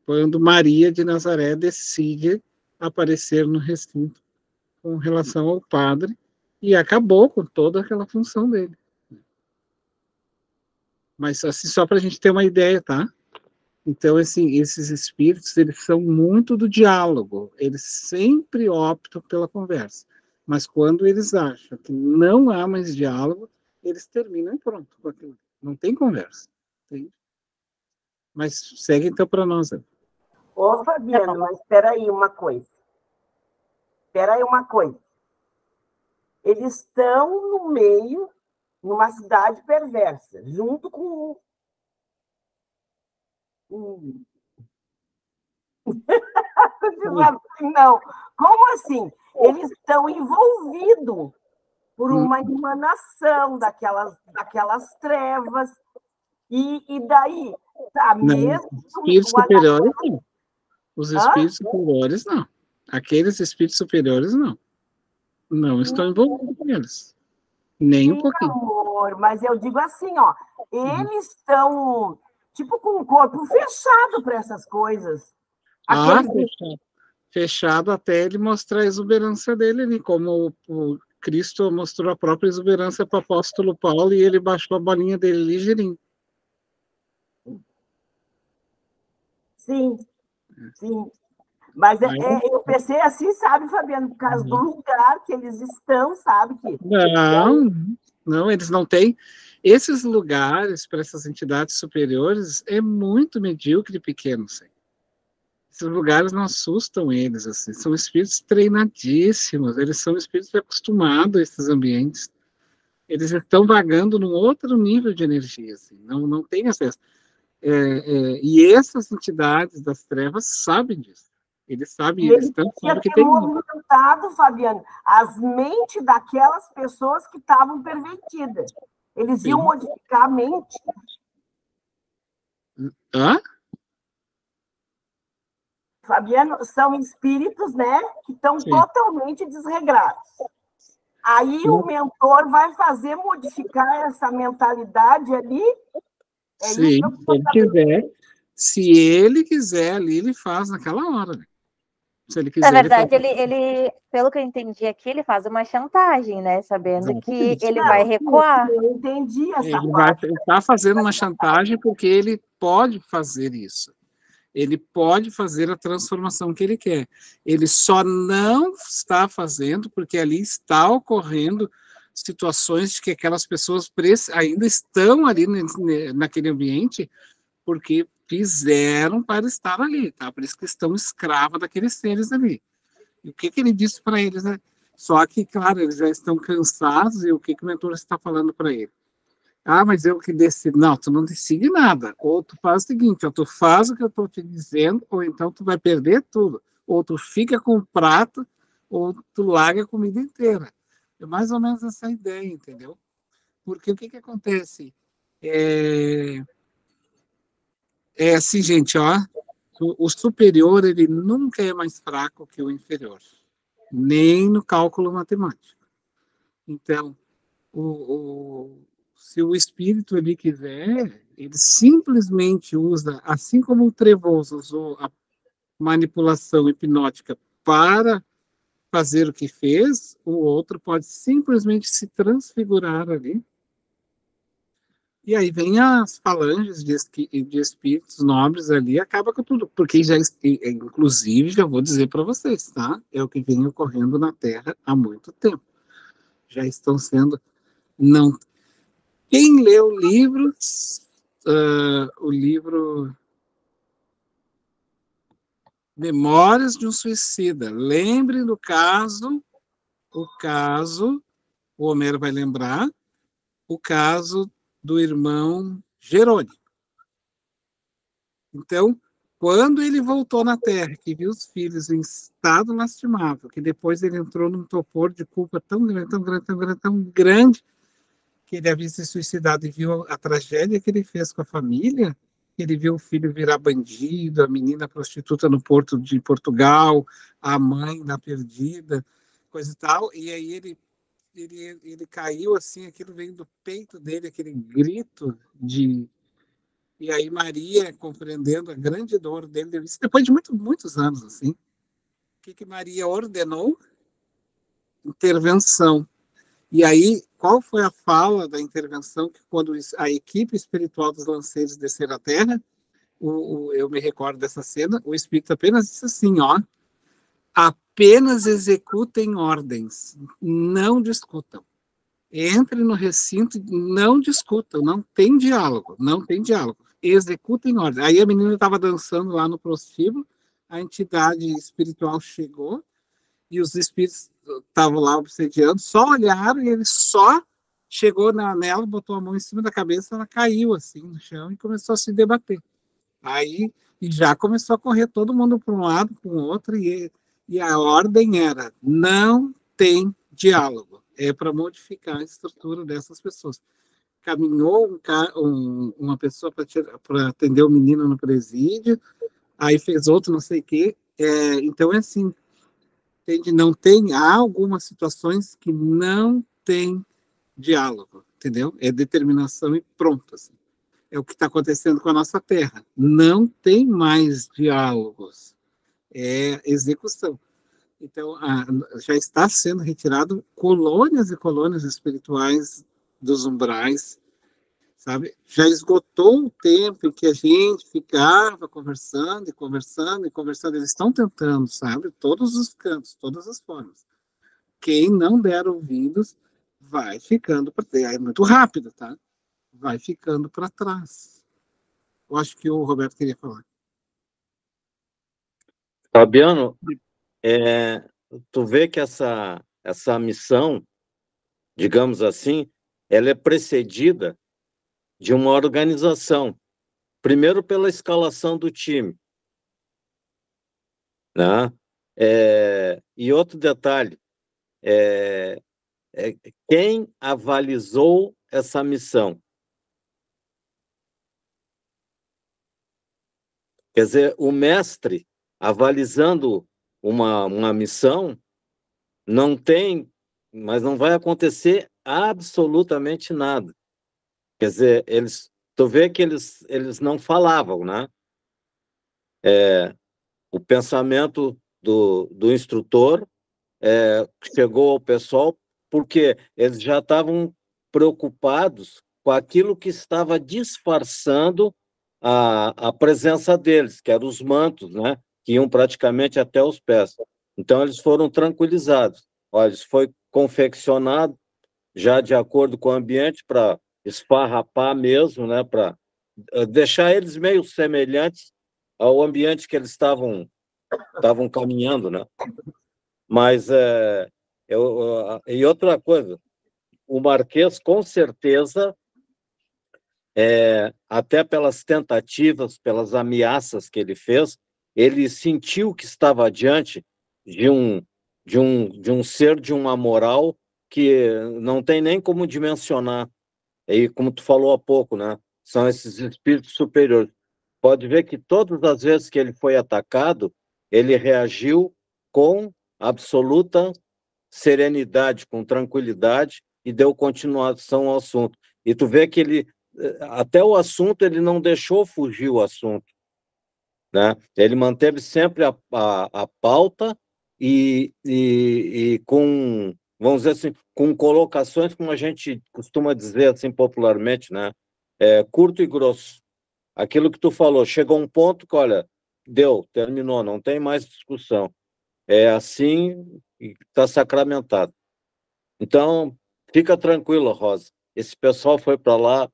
quando Maria de Nazaré decide aparecer no recinto com relação ao padre e acabou com toda aquela função dele. Mas assim, só para a gente ter uma ideia, tá? Então, assim, esses espíritos, eles são muito do diálogo, eles sempre optam pela conversa. Mas quando eles acham que não há mais diálogo, eles terminam e pronto com aquilo. Não tem conversa. Entende? Mas segue então para nós. Ô, Fabiana, mas espera aí uma coisa. Espera aí uma coisa. Eles estão no meio, numa cidade perversa, junto com Não, como assim? Eles estão envolvidos por uma emanação daquelas trevas, e daí, tá, mesmo... Os espíritos superiores, não. Os espíritos superiores, não. Aqueles espíritos superiores, não. Não estão envolvidos com eles. Nem um pouquinho. Amor, mas eu digo assim, ó, eles estão, tipo, com o corpo fechado para essas coisas. Fechado até ele mostrar a exuberância dele ali, como o Cristo mostrou a própria exuberância para o apóstolo Paulo e ele baixou a bolinha dele ligeirinho. Sim, sim. Mas eu pensei assim, sabe, Fabiano, por causa do lugar que eles estão, sabe? Não, eles não têm. Esses lugares para essas entidades superiores é muito medíocre e pequeno, assim. Esses lugares não assustam eles, assim. São espíritos treinadíssimos, eles são espíritos acostumados a esses ambientes. Eles estão vagando num outro nível de energia, assim. Não tem acesso. E essas entidades das trevas sabem disso. Eles sabem, eles sabem que tem movimentado, Fabiano, as mentes daquelas pessoas que estavam pervertidas. Eles iam modificar a mente. Hã? Fabiano, são espíritos, né, que estão totalmente desregrados. Aí o mentor vai fazer modificar essa mentalidade ali. Sim, se ele quiser ali, ele faz naquela hora. Se ele quiser, na verdade, ele, pelo que eu entendi aqui, ele faz uma chantagem, né? Sabendo que ele vai recuar. Eu entendi essa parte. Ele está fazendo uma chantagem porque ele pode fazer isso. Ele pode fazer a transformação que ele quer. Ele só não está fazendo porque ali está ocorrendo situações de que aquelas pessoas ainda estão ali naquele ambiente porque fizeram para estar ali, tá? Por isso que estão escravos daqueles seres ali. E o que ele disse para eles, né? Só que, claro, eles já estão cansados e o que o mentor está falando para ele? Ah, mas eu que decido. Não, tu não decide nada. Ou tu faz o seguinte, ou tu faz o que eu estou te dizendo, ou então tu vai perder tudo. Ou tu fica com o prato, ou tu larga a comida inteira. É mais ou menos essa ideia, entendeu? Porque o que acontece? É assim, gente, ó, o superior, ele nunca é mais fraco que o inferior, nem no cálculo matemático. Então, se o espírito ele quiser, ele simplesmente usa, assim como o Trevoso usou a manipulação hipnótica para fazer o que fez, o outro pode simplesmente se transfigurar ali. E aí vem as falanges de espíritos nobres ali, acaba com tudo, porque já, inclusive, já vou dizer para vocês, tá? É o que vem ocorrendo na Terra há muito tempo. Já estão sendo, não. Quem leu livros, o livro Memórias de um Suicida, lembre do caso, o Homero vai lembrar, o caso do irmão Jerônimo. Então, quando ele voltou na Terra, que viu os filhos em estado lastimável, que depois ele entrou num torpor de culpa tão grande, tão grande, tão grande, tão grande, que ele havia se suicidado e viu a tragédia que ele fez com a família, ele viu o filho virar bandido, a menina prostituta no porto de Portugal, a mãe na perdida, coisa e tal, e aí ele caiu assim, aquilo veio do peito dele, aquele grito de... E aí Maria, compreendendo a grande dor dele, isso depois de muitos anos, assim, o que Maria ordenou? Intervenção. E aí, qual foi a fala da intervenção que quando a equipe espiritual dos lanceiros desceram à Terra, eu me recordo dessa cena, o Espírito apenas disse assim, ó, apenas executem ordens, não discutam. Entre no recinto, não discutam, não tem diálogo, executem ordens. Aí a menina estava dançando lá no prostíbulo, a entidade espiritual chegou, e os espíritos estavam lá obsediando, só olharam e ele só chegou nela, botou a mão em cima da cabeça, ela caiu assim no chão e começou a se debater. Aí e já começou a correr todo mundo para um lado, para o outro, e a ordem era: não tem diálogo, é para modificar a estrutura dessas pessoas. Caminhou uma pessoa para atender o menino no presídio, aí fez outro, não sei o quê. Então é assim. Entende? Há algumas situações que não tem diálogo, entendeu? É determinação e pronto. Assim. É o que está acontecendo com a nossa Terra. Não tem mais diálogos, é execução. Então, já está sendo retirado colônias e colônias espirituais dos umbrais, sabe? Já esgotou o tempo em que a gente ficava conversando. Eles estão tentando, sabe? Todos os cantos, todas as formas. Quem não der ouvidos vai ficando para trás. É muito rápido, tá? Vai ficando para trás. Eu acho que o Roberto queria falar. Fabiano, tu vê que essa missão, digamos assim, ela é precedida de uma organização. Primeiro pela escalação do time, né? E outro detalhe, quem avalizou essa missão? Quer dizer, o mestre avalizando uma missão, mas não vai acontecer absolutamente nada. Quer dizer, tu vê que eles não falavam, né? O pensamento do instrutor chegou ao pessoal porque eles já estavam preocupados com aquilo que estava disfarçando a presença deles, que eram os mantos, né? Que iam praticamente até os pés. Então, eles foram tranquilizados. Olha, isso foi confeccionado já de acordo com o ambiente para esfarrapar mesmo, né? Para deixar eles meio semelhantes ao ambiente que eles estavam caminhando, né? Mas e outra coisa, o Marquês com certeza, até pelas tentativas, pelas ameaças que ele fez, ele sentiu que estava diante de um ser de uma moral que não tem nem como dimensionar. E como tu falou há pouco, né? São esses espíritos superiores. Pode ver que todas as vezes que ele foi atacado, ele reagiu com absoluta serenidade, com tranquilidade, e deu continuação ao assunto. E tu vê que até o assunto, ele não deixou fugir o assunto, né? Ele manteve sempre a pauta e com, vamos dizer assim, com colocações, como a gente costuma dizer assim popularmente, né? Curto e grosso. Aquilo que tu falou, chegou um ponto que, olha, terminou, não tem mais discussão. É assim e está sacramentado. Então, fica tranquila, Rosa. Esse pessoal foi para lá,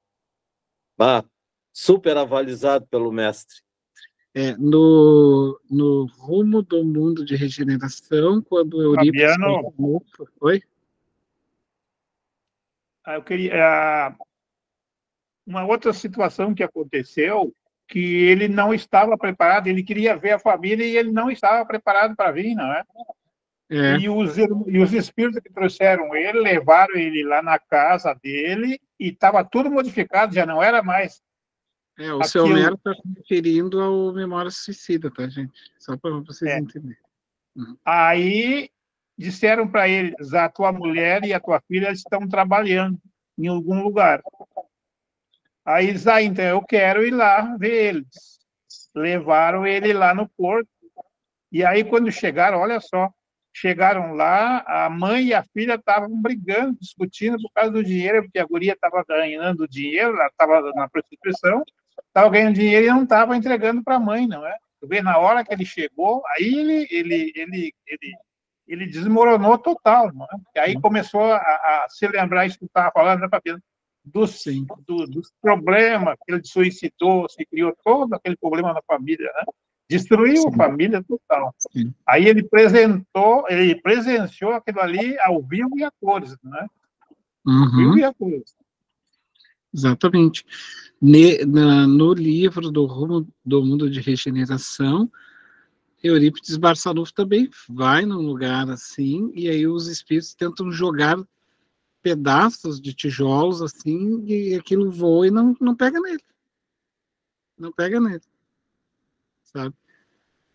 super avalizado pelo mestre. No rumo do mundo de regeneração, quando Eurípides... Fabiano, Oi? Eu queria... Uma outra situação que aconteceu, que ele não estava preparado, ele queria ver a família e ele não estava preparado para vir, não é? E os espíritos que trouxeram ele, levaram ele lá na casa dele e estava tudo modificado, já não era mais. O seu Nero está se referindo ao Memória Suicida, tá, gente? Só para vocês entenderem. Uhum. Aí disseram para eles: a tua mulher e a tua filha estão trabalhando em algum lugar. Aí eles, então eu quero ir lá ver eles. Levaram ele lá no porto. E aí, quando chegaram, olha só, chegaram lá, a mãe e a filha estavam brigando, discutindo por causa do dinheiro, porque a guria estava ganhando dinheiro, ela estava na prostituição, estava ganhando dinheiro e não estava entregando para a mãe, não é? Tu vê, na hora que ele chegou, aí ele desmoronou total, não é? E aí começou a se lembrar, isso que tu estava falando, né, Fabiano? Dos problemas, que ele suicidou, se criou todo aquele problema na família, né? Destruiu a família total. Sim. Aí ele presenciou aquilo ali ao vivo e a cores, né? Ao vivo e a cores. Exatamente. No livro do Rumo do Mundo de Regeneração, Eurípides Barçanufo também vai num lugar assim, e aí os espíritos tentam jogar pedaços de tijolos assim, e aquilo voa e não pega nele. Não pega nele. Sabe?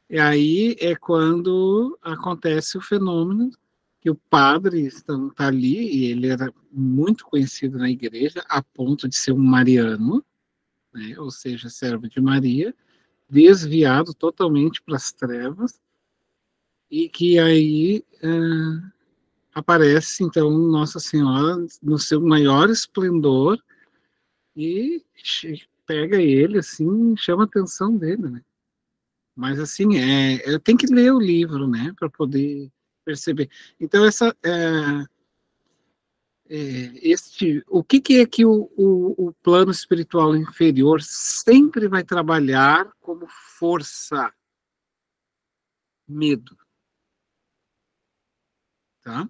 E aí é quando acontece o fenômeno que o padre está ali, e ele era muito conhecido na igreja, a ponto de ser um mariano, né, ou seja, servo de Maria, desviado totalmente para as trevas, e que aí aparece, então, Nossa Senhora no seu maior esplendor, e pega ele, assim, chama a atenção dele, né? Mas, assim, eu tenho que ler o livro, né, para poder perceber. Então, o que é que o plano espiritual inferior sempre vai trabalhar como força? Medo. Tá?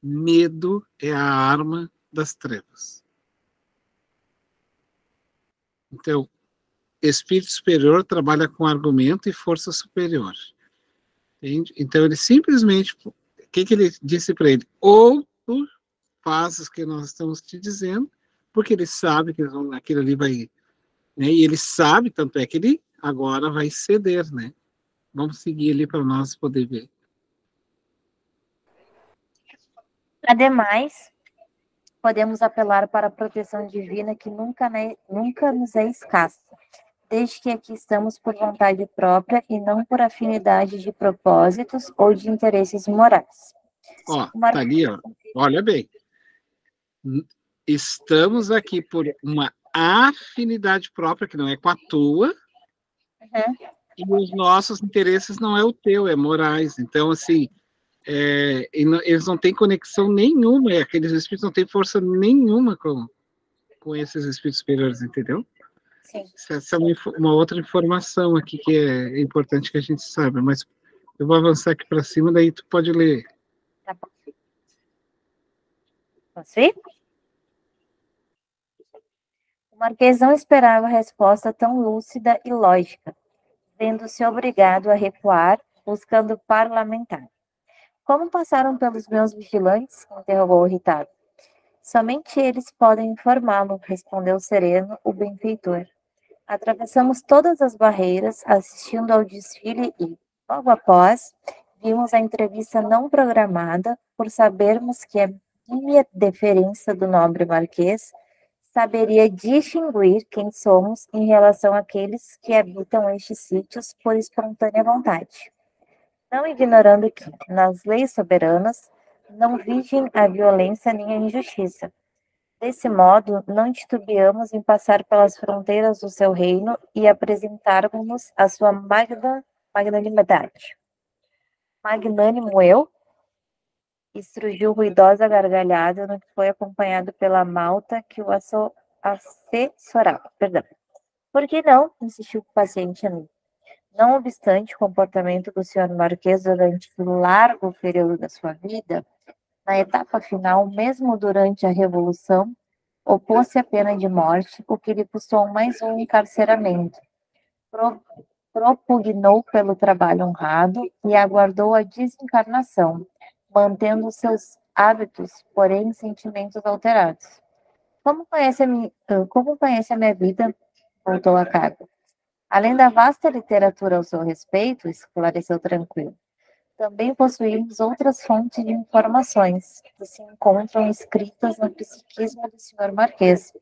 Medo é a arma das trevas. Então, espírito superior trabalha com argumento e força superior. Entende? Então, ele simplesmente, o que ele disse para ele? Ou tu fazes o que nós estamos te dizendo, porque ele sabe que aquilo ali vai, né? E ele sabe, tanto é que ele agora vai ceder, né? Vamos seguir ali para nós poder ver. Ademais, podemos apelar para a proteção divina que nunca nos é escassa, desde que aqui estamos por vontade própria e não por afinidade de propósitos ou de interesses morais. Ó, tá ali, ó. Olha bem. Estamos aqui por uma afinidade própria, que não é com a tua, e os nossos interesses não é o teu, é morais. Então, assim, eles não têm conexão nenhuma, aqueles espíritos não têm força nenhuma com esses espíritos superiores, entendeu? Sim. Essa é uma outra informação aqui que é importante que a gente saiba, mas eu vou avançar aqui para cima, daí tu pode ler. Tá bom. Posso ir? O Marquês não esperava resposta tão lúcida e lógica, vendo-se obrigado a recuar, buscando parlamentar. Como passaram pelos meus vigilantes? Interrogou irritado. Somente eles podem informá-lo, respondeu sereno o benfeitor. Atravessamos todas as barreiras, assistindo ao desfile e, logo após, vimos a entrevista não programada, por sabermos que a minha deferência do nobre marquês saberia distinguir quem somos em relação àqueles que habitam estes sítios por espontânea vontade. Não ignorando que, nas leis soberanas, não vigem a violência nem a injustiça. Desse modo, não titubeamos em passar pelas fronteiras do seu reino e apresentarmos-nos a sua magnanimidade. Magnânimo eu? Estrugiu ruidosa gargalhada, no que foi acompanhado pela malta que o assessorava. Perdão. Por que não? Insistiu o paciente a mim. Não obstante o comportamento do senhor Marquês durante um largo período da sua vida, na etapa final, mesmo durante a Revolução, opôs-se à pena de morte, o que lhe custou mais um encarceramento. Propugnou pelo trabalho honrado e aguardou a desencarnação, mantendo seus hábitos, porém sentimentos alterados. Como conhece a minha vida? Voltou a carga. Além da vasta literatura ao seu respeito, esclareceu tranquilo, também possuímos outras fontes de informações que se encontram escritas no psiquismo do Sr. Marquês.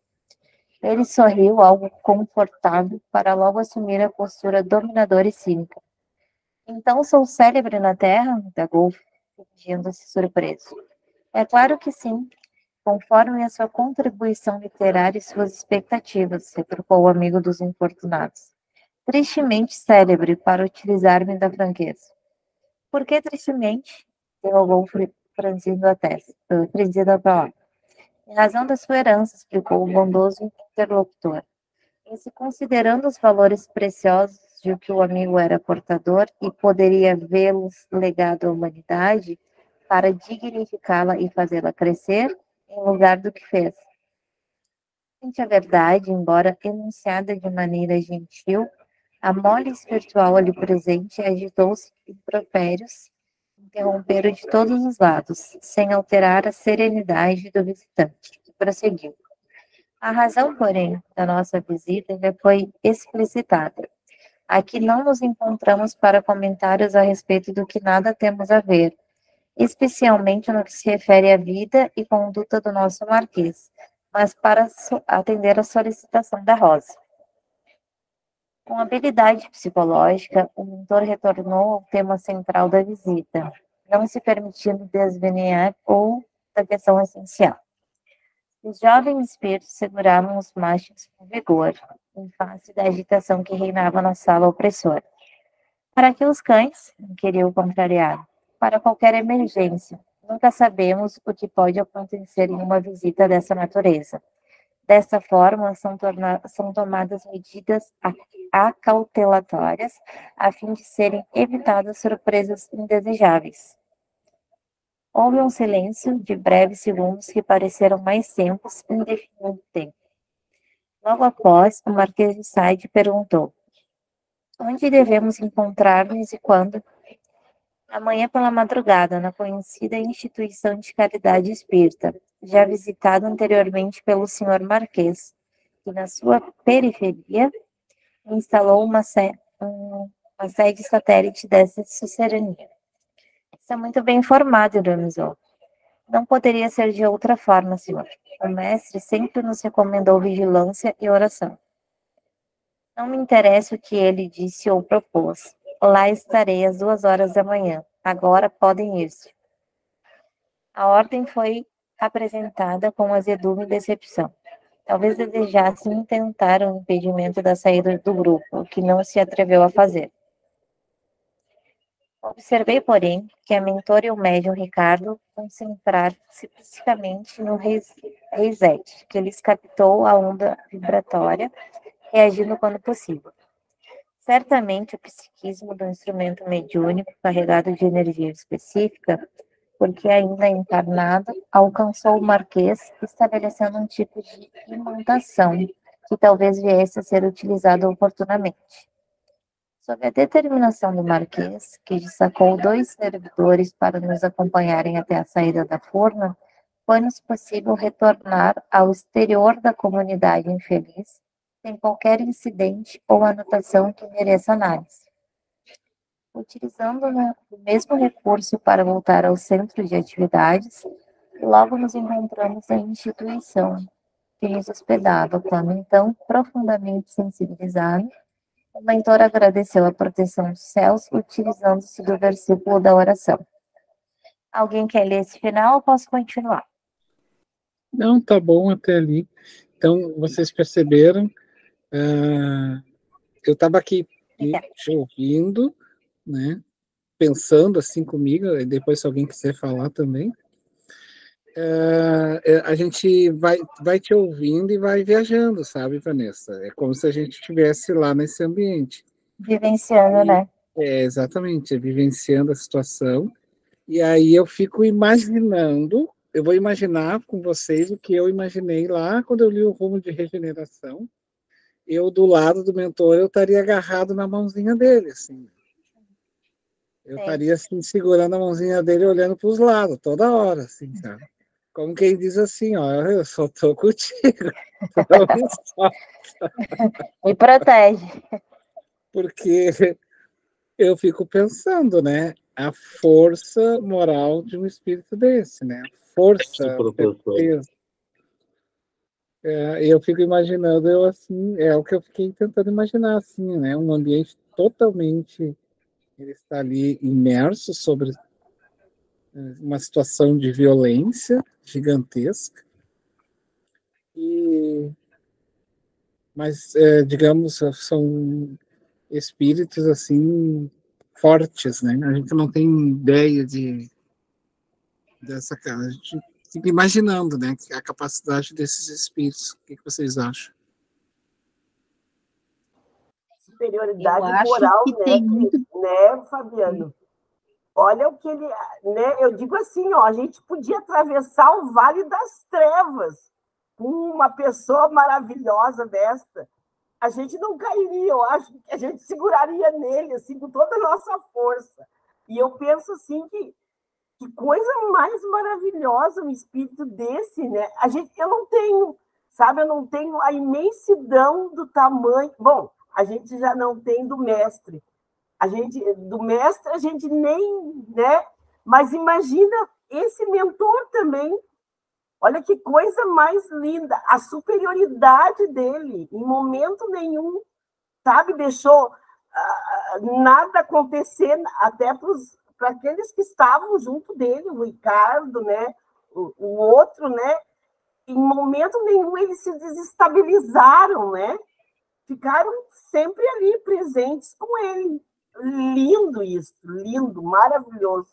Ele sorriu, algo confortável, para logo assumir a postura dominadora e cínica. Então sou célebre na terra? Indagou fingindo-se surpreso. É claro que sim, conforme a sua contribuição literária e suas expectativas, retrucou o amigo dos infortunados. Tristemente célebre, para utilizar-me da franqueza. Por que tristemente? Interrogou franzindo a testa, franzindo a palavra. Em razão da sua herança, explicou o bondoso interlocutor. Em se considerando os valores preciosos de que o amigo era portador e poderia vê-los legado à humanidade para dignificá-la e fazê-la crescer, em lugar do que fez. A verdade, embora enunciada de maneira gentil, a mole espiritual ali presente agitou-se em impropérios, interromperam de todos os lados, sem alterar a serenidade do visitante, que prosseguiu. A razão, porém, da nossa visita já foi explicitada. Aqui não nos encontramos para comentários a respeito do que nada temos a ver, especialmente no que se refere à vida e conduta do nosso marquês, mas para atender à solicitação da Rosa. Com habilidade psicológica, o mentor retornou ao tema central da visita, não se permitindo desviar ou da questão essencial. Os jovens espíritos seguravam os machos com vigor, em face da agitação que reinava na sala opressora. Para que os cães? Queria o contrariar. Para qualquer emergência. Nunca sabemos o que pode acontecer em uma visita dessa natureza. Dessa forma, são tomadas medidas acautelatórias a fim de serem evitadas surpresas indesejáveis. Houve um silêncio de breves segundos que pareceram mais tempos indefinido tempo. Logo após, o Marquês de Sade perguntou: onde devemos encontrar-nos e quando? Amanhã pela madrugada, na conhecida instituição de caridade espírita, já visitada anteriormente pelo Sr. Marquês, que na sua periferia instalou uma sede satélite dessa sucerania. Está muito bem informado, ironizou. Não poderia ser de outra forma, senhor. O mestre sempre nos recomendou vigilância e oração. Não me interessa o que ele disse ou propôs. Lá estarei às 2h da manhã. Agora podem ir-se. A ordem foi apresentada com azedume e decepção. Talvez desejassem intentar o impedimento da saída do grupo, o que não se atreveu a fazer. Observei, porém, que a mentora e o médium Ricardo concentraram-se psiquicamente no reset, que lhes captou a onda vibratória, reagindo quando possível. Certamente, o psiquismo do instrumento mediúnico carregado de energia específica, porque ainda encarnado, alcançou o Marquês, estabelecendo um tipo de imantação que talvez viesse a ser utilizado oportunamente. Sob a determinação do Marquês, que destacou 2 servidores para nos acompanharem até a saída da forna, foi-nos possível retornar ao exterior da comunidade infeliz, sem qualquer incidente ou anotação que mereça análise. Utilizando o mesmo recurso para voltar ao centro de atividades, logo nos encontramos na instituição que nos hospedava, quando então, profundamente sensibilizado, o mentor agradeceu a proteção dos céus, utilizando-se do versículo da oração. Alguém quer ler esse final ou posso continuar? Não, tá bom até ali. Então, vocês perceberam, eu estava aqui te ouvindo, né, pensando assim comigo, e depois se alguém quiser falar também, a gente vai te ouvindo e vai viajando, sabe, Vanessa? É como se a gente estivesse lá nesse ambiente. Vivenciando, né? Exatamente, vivenciando a situação. E aí eu fico imaginando, eu vou imaginar com vocês o que eu imaginei lá quando eu li o Rumo de Regeneração. Eu, do lado do mentor, eu estaria agarrado na mãozinha dele, assim. Eu estaria, assim, segurando a mãozinha dele, olhando para os lados, toda hora, assim, sabe? Como quem diz assim, ó, eu só estou contigo. Me protege. Porque eu fico pensando, né? A força moral de um espírito desse, né? Força, certeza. Eu fico imaginando, eu assim, é o que eu fiquei tentando imaginar, assim, né? Um ambiente totalmente, ele está ali imerso sobre uma situação de violência gigantesca, mas, digamos, são espíritos, assim, fortes, né? A gente não tem ideia dessa cara. A gente fica imaginando, né, a capacidade desses espíritos. O que vocês acham? Superioridade moral, né, Fabiano? Olha o que ele, né? Eu digo assim, ó, a gente podia atravessar o Vale das Trevas com uma pessoa maravilhosa desta. A gente não cairia, eu acho que a gente seguraria nele, assim, com toda a nossa força. E eu penso, assim, que coisa mais maravilhosa um espírito desse, né? Eu não tenho, sabe, eu não tenho a imensidão do tamanho. Bom, a gente já não tem do mestre. Do mestre a gente nem, né? Mas imagina esse mentor também. Olha que coisa mais linda, a superioridade dele, em momento nenhum, sabe, deixou nada acontecer, até para aqueles que estavam junto dele, o Ricardo, né, o outro, né, em momento nenhum eles se desestabilizaram, né, ficaram sempre ali presentes com ele. Lindo isso, lindo, maravilhoso.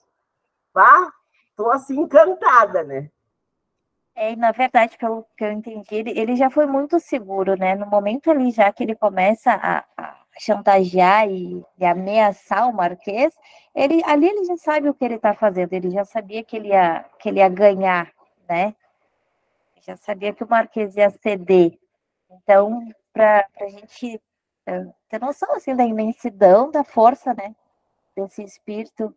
Estou assim encantada, né? Na verdade, pelo que eu entendi, ele já foi muito seguro, né? No momento ali já que ele começa a chantagear e ameaçar o Marquês, ali ele já sabe o que ele está fazendo, ele já sabia que ele ia ganhar, né? Já sabia que o Marquês ia ceder. Então, para a gente ter noção assim, da imensidão, da força, né, desse espírito,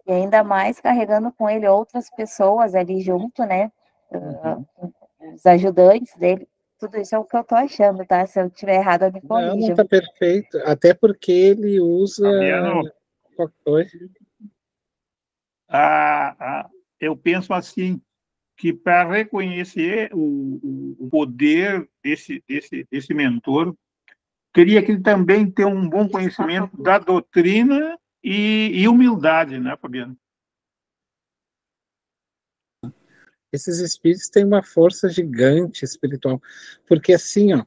e ainda mais carregando com ele outras pessoas ali junto, né? Os ajudantes dele, tudo isso é o que eu tô achando, tá? Se eu tiver errado, eu me corrijo. Não, tá perfeito. Até porque ele usa... Fabiano, Oi? Eu penso assim, que para reconhecer o poder desse mentor, teria que ele também ter um bom conhecimento da doutrina e humildade, né, Fabiano? Esses espíritos têm uma força gigante espiritual, porque assim, ó,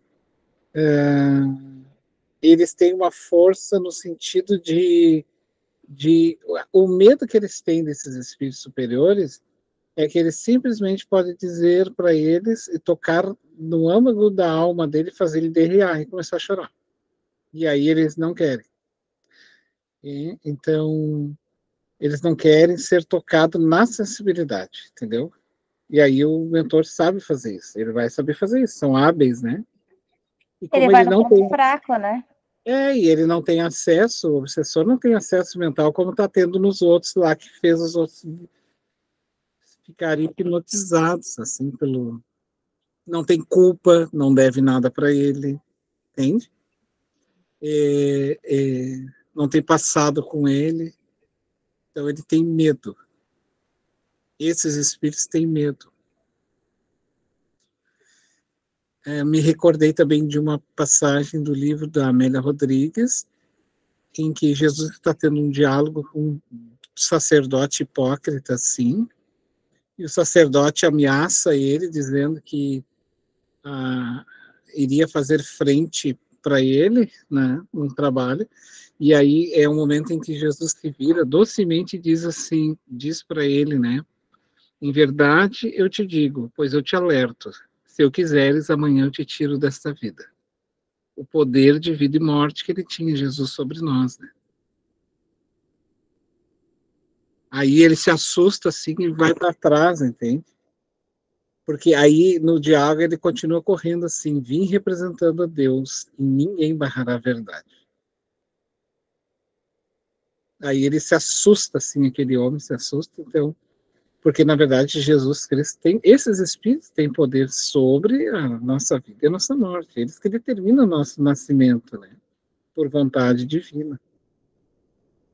eles têm uma força no sentido de o medo que eles têm desses espíritos superiores é que eles simplesmente podem dizer para eles e tocar no âmago da alma dele, fazer ele derrear e começar a chorar. E aí eles não querem. Então, eles não querem ser tocados na sensibilidade, entendeu? E aí o mentor sabe fazer isso, ele vai saber fazer isso, são hábeis, né? E como ele vai no não ponto tem... fraco, né? E ele não tem acesso, o obsessor não tem acesso mental como está tendo nos outros lá, que fez os outros ficarem hipnotizados, assim, pelo... Não tem culpa, não deve nada para ele, entende? Não tem passado com ele, então ele tem medo. Esses espíritos têm medo. Me recordei também de uma passagem do livro da Amélia Rodrigues, em que Jesus está tendo um diálogo com um sacerdote hipócrita, assim, e o sacerdote ameaça ele, dizendo que iria fazer frente para ele, né, um trabalho, e aí é um momento em que Jesus se vira docemente e diz assim, diz para ele, né, em verdade eu te digo, pois eu te alerto, se eu quiseres, amanhã eu te tiro desta vida. O poder de vida e morte que ele tinha, Jesus, sobre nós, né? Aí ele se assusta assim e vai para trás, entende? Porque aí no diálogo ele continua correndo assim: vim representando a Deus e ninguém barrará a verdade. Aí ele se assusta assim, aquele homem se assusta, então, porque na verdade Jesus Cristo tem, esses espíritos têm poder sobre a nossa vida e a nossa morte, eles que determinam o nosso nascimento, né? Por vontade divina.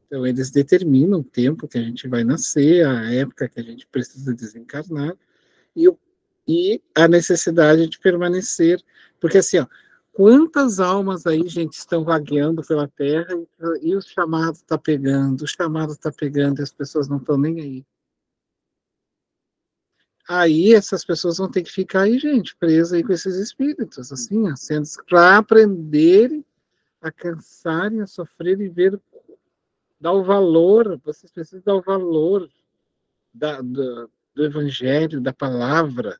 Então, eles determinam o tempo que a gente vai nascer, a época que a gente precisa desencarnar e a necessidade de permanecer. Porque, assim, ó, quantas almas aí, gente, estão vagueando pela Terra e o chamado está pegando, e as pessoas não estão nem aí. Aí essas pessoas vão ter que ficar aí, gente, presas aí com esses espíritos, assim, ó, sendo para aprenderem a cansarem, a sofrerem e ver, dar o valor, vocês precisam dar o valor do evangelho, da palavra,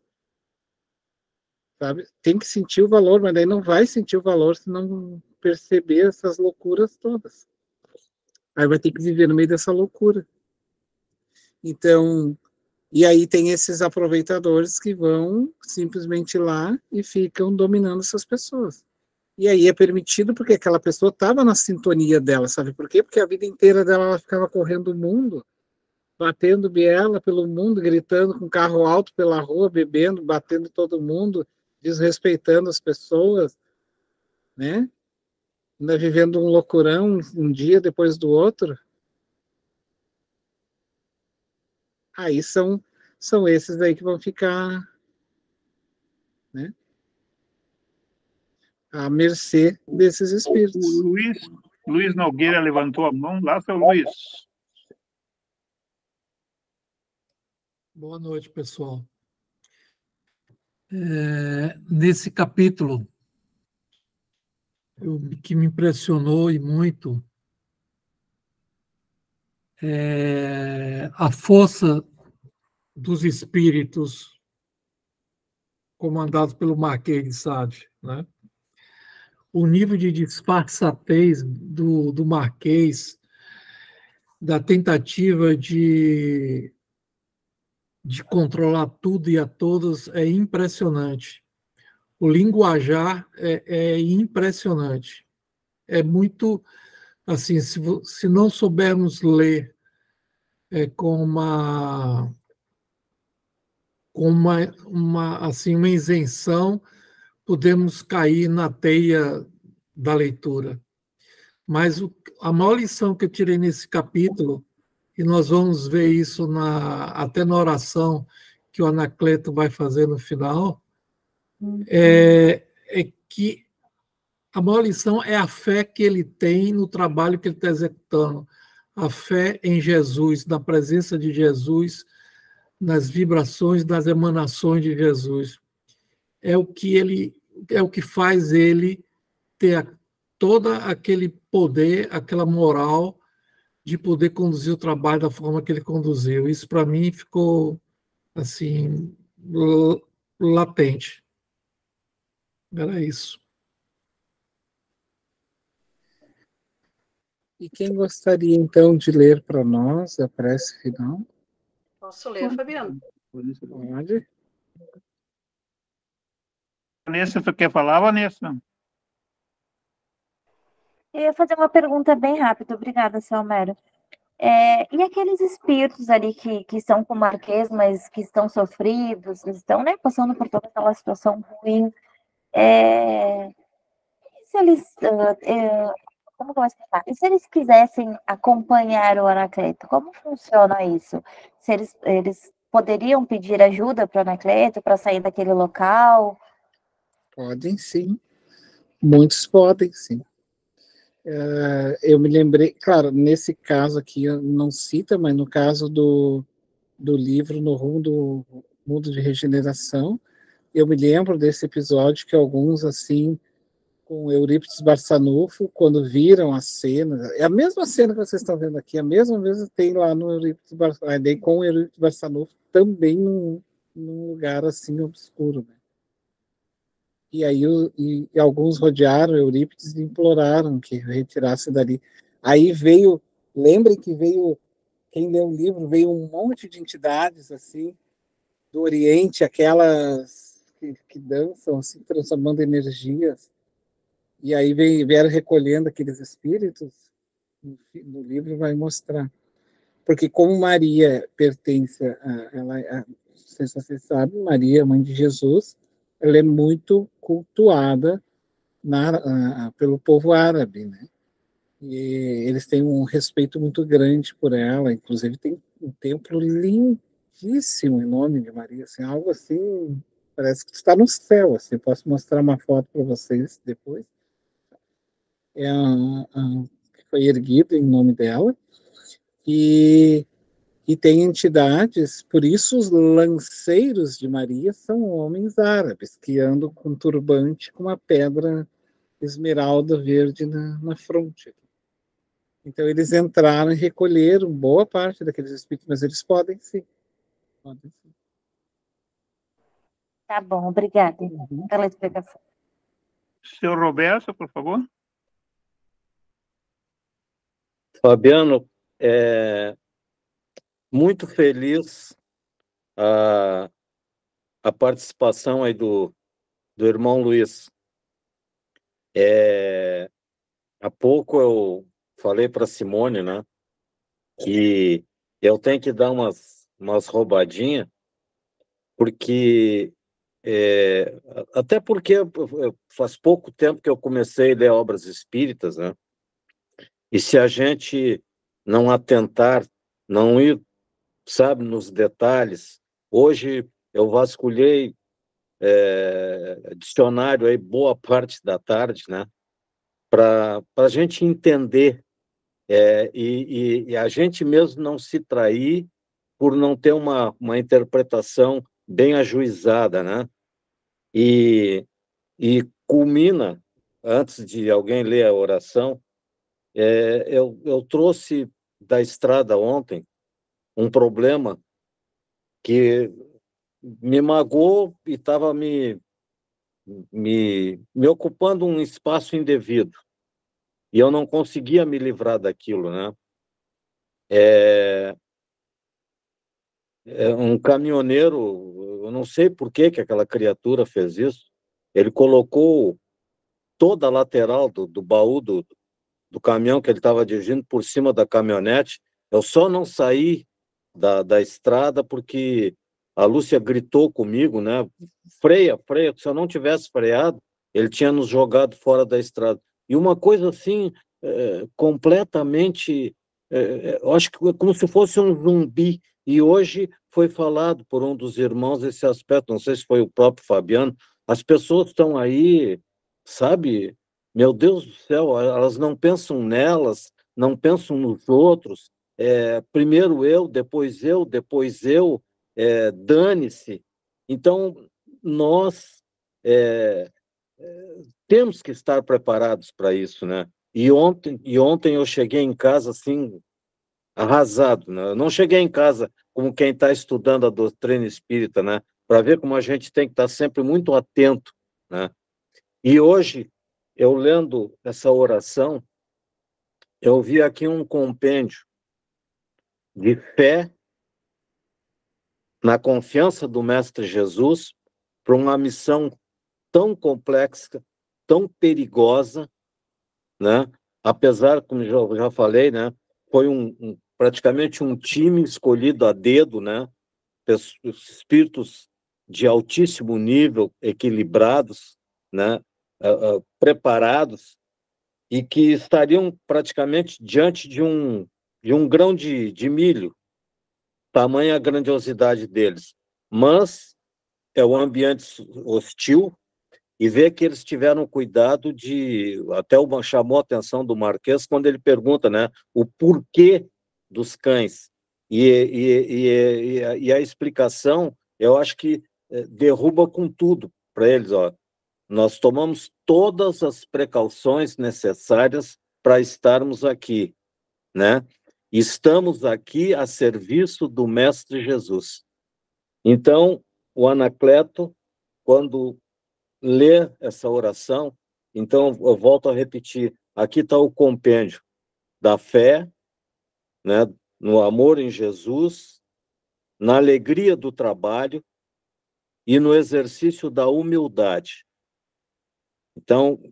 sabe? Tem que sentir o valor, mas daí não vai sentir o valor se não perceber essas loucuras todas. Aí vai ter que viver no meio dessa loucura. Então, e aí tem esses aproveitadores que vão simplesmente lá e ficam dominando essas pessoas. E aí é permitido porque aquela pessoa estava na sintonia dela, sabe por quê? Porque a vida inteira dela ela ficava correndo o mundo, batendo biela pelo mundo, gritando com carro alto pela rua, bebendo, batendo todo mundo, desrespeitando as pessoas, né? Ainda vivendo um loucurão um dia depois do outro. Aí são esses aí que vão ficar, né, à mercê desses espíritos. O Luiz Nogueira levantou a mão. Lá, seu Luiz. Boa noite, pessoal. Nesse capítulo, que me impressionou e muito é a força dos espíritos comandados pelo Marquês de Sade, né? O nível de disfarçatez do Marquês, da tentativa de controlar tudo e a todos é impressionante. O linguajar é impressionante. É muito, assim, se não soubermos ler com assim, uma isenção, podemos cair na teia da leitura. Mas a maior lição que eu tirei nesse capítulo, e nós vamos ver isso até na oração que o Anacleto vai fazer no final, é que a maior lição é a fé que ele tem no trabalho que ele está executando. A fé em Jesus, na presença de Jesus, nas vibrações, nas emanações de Jesus. É o que faz ele ter todo aquele poder, aquela moral de poder conduzir o trabalho da forma que ele conduziu. Isso, para mim, ficou assim latente. Era isso. E quem gostaria, então, de ler para nós a prece final? Posso ler, Fabiano? Pode. Vanessa, tu quer falar, Vanessa? Eu ia fazer uma pergunta bem rápida. Obrigada, seu Homero. E aqueles espíritos ali que são com o Marquês, mas que estão sofridos, estão, né, passando por toda aquela situação ruim, se eles, como que eu vou explicar? E se eles quisessem acompanhar o Anacleto, como funciona isso? Se eles poderiam pedir ajuda para o Anacleto para sair daquele local? Podem, sim. Muitos podem, sim. Eu me lembrei, claro, nesse caso aqui não cita, mas no caso do livro No Rumo do Mundo de Regeneração, eu me lembro desse episódio que alguns, assim, com Eurípides Barçanufo, quando viram a cena, é a mesma cena que vocês estão vendo aqui, a mesma vez tem lá no Eurípides Barçanufo, com o Eurípides Barçanufo, também num lugar assim obscuro, né? E aí e alguns rodearam Eurípides e imploraram que retirasse dali. Aí veio, lembrem que veio, quem leu o livro, veio um monte de entidades assim do Oriente, aquelas que dançam, assim, transformando energias. E aí vieram recolhendo aqueles espíritos, no livro vai mostrar. Porque como Maria pertence não sei se vocês sabem, Maria, mãe de Jesus, ela é muito cultuada pelo povo árabe, né? E eles têm um respeito muito grande por ela, inclusive tem um templo lindíssimo em nome de Maria, assim, algo assim, parece que está no céu, assim, posso mostrar uma foto para vocês depois. Que foi erguido em nome dela, e E tem entidades, por isso os lanceiros de Maria são homens árabes, que andam com turbante com uma pedra esmeralda verde na fronte. Então eles entraram e recolheram boa parte daqueles espíritos, mas eles podem sim. Podem sim. Tá bom, obrigada pela explicação. Seu Roberto, por favor. Fabiano, muito feliz a participação aí do irmão Luiz. Há pouco eu falei para Simone, né, que eu tenho que dar umas roubadinhas, porque até porque faz pouco tempo que eu comecei a ler obras espíritas, né? E se a gente não atentar, não ir, sabe, nos detalhes. Hoje eu vasculhei dicionário aí boa parte da tarde, né? Para a gente entender e a gente mesmo não se trair por não ter uma interpretação bem ajuizada, né? E culmina, antes de alguém ler a oração, eu trouxe da estrada ontem um problema que me magoou e estava me ocupando um espaço indevido. E eu não conseguia me livrar daquilo, né? Um caminhoneiro, eu não sei por que aquela criatura fez isso, ele colocou toda a lateral do baú do caminhão que ele estava dirigindo por cima da caminhonete. Eu só não saí da estrada porque a Lúcia gritou comigo, né? Freia, freia. Se eu não tivesse freado, ele tinha nos jogado fora da estrada. E uma coisa assim, completamente, eu acho que como se fosse um zumbi. E hoje foi falado por um dos irmãos esse aspecto, não sei se foi o próprio Fabiano. As pessoas estão aí, sabe? Meu Deus do céu, elas não pensam nelas, não pensam nos outros. Primeiro eu, depois eu, dane-se. Então, nós temos que estar preparados para isso, né? E ontem eu cheguei em casa assim, arrasado, né? Eu não cheguei em casa como quem está estudando a doutrina espírita, né? Para ver como a gente tem que estar sempre muito atento, né? E hoje, eu lendo essa oração, eu vi aqui um compêndio de fé na confiança do Mestre Jesus para uma missão tão complexa, tão perigosa, né? Apesar, como eu já falei, né? Foi praticamente um time escolhido a dedo, né? Espíritos de altíssimo nível, equilibrados, né? Preparados, e que estariam praticamente diante de um grão de milho, tamanha a grandiosidade deles. Mas é um ambiente hostil, e ver que eles tiveram cuidado até chamou a atenção do Marquês quando ele pergunta, né, o porquê dos cães. E a explicação, eu acho que derruba com tudo para eles, ó. Nós tomamos todas as precauções necessárias para estarmos aqui, né? Estamos aqui a serviço do Mestre Jesus. Então, o Anacleto, quando lê essa oração, então eu volto a repetir, aqui está o compêndio da fé, né? No amor em Jesus, na alegria do trabalho e no exercício da humildade. Então,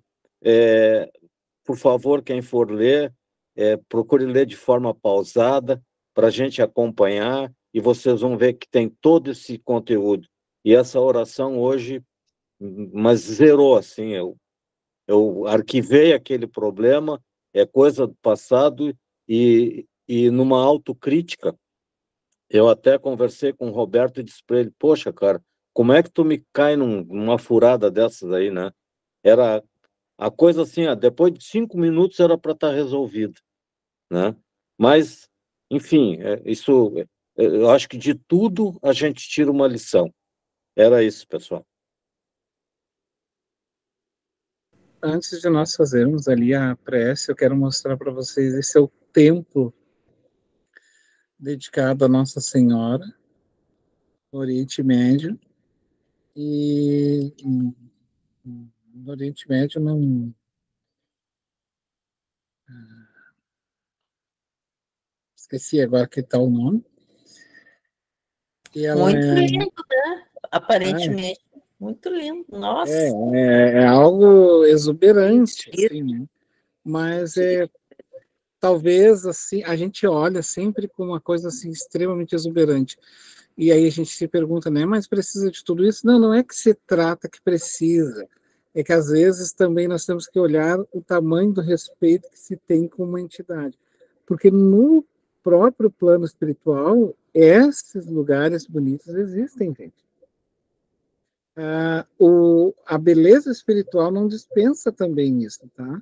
por favor, quem for ler, procure ler de forma pausada, para a gente acompanhar, e vocês vão ver que tem todo esse conteúdo. E essa oração hoje, mas zerou, assim, eu arquivei aquele problema, é coisa do passado, e numa autocrítica, eu até conversei com o Roberto e disse para ele, poxa, cara, como é que tu me cai numa furada dessas aí, né? Era a coisa assim, depois de 5 minutos era para estar resolvido, né? Mas, enfim, isso Eu acho que de tudo a gente tira uma lição. Era isso, pessoal. Antes de nós fazermos ali a prece, eu quero mostrar para vocês, esse é o templo dedicado a Nossa Senhora, no Oriente Médio, e no Oriente Médio não... Esqueci agora que está o nome. E ela Muito lindo, né? Aparentemente, muito lindo. Nossa. é algo exuberante, assim, né? Mas talvez assim a gente olha sempre com uma coisa assim extremamente exuberante. E aí a gente se pergunta, né? Mas precisa de tudo isso? Não, não é que se trata que precisa. É que às vezes também nós temos que olhar o tamanho do respeito que se tem com uma entidade. Porque no próprio plano espiritual, esses lugares bonitos existem, gente. A beleza espiritual não dispensa também isso, tá?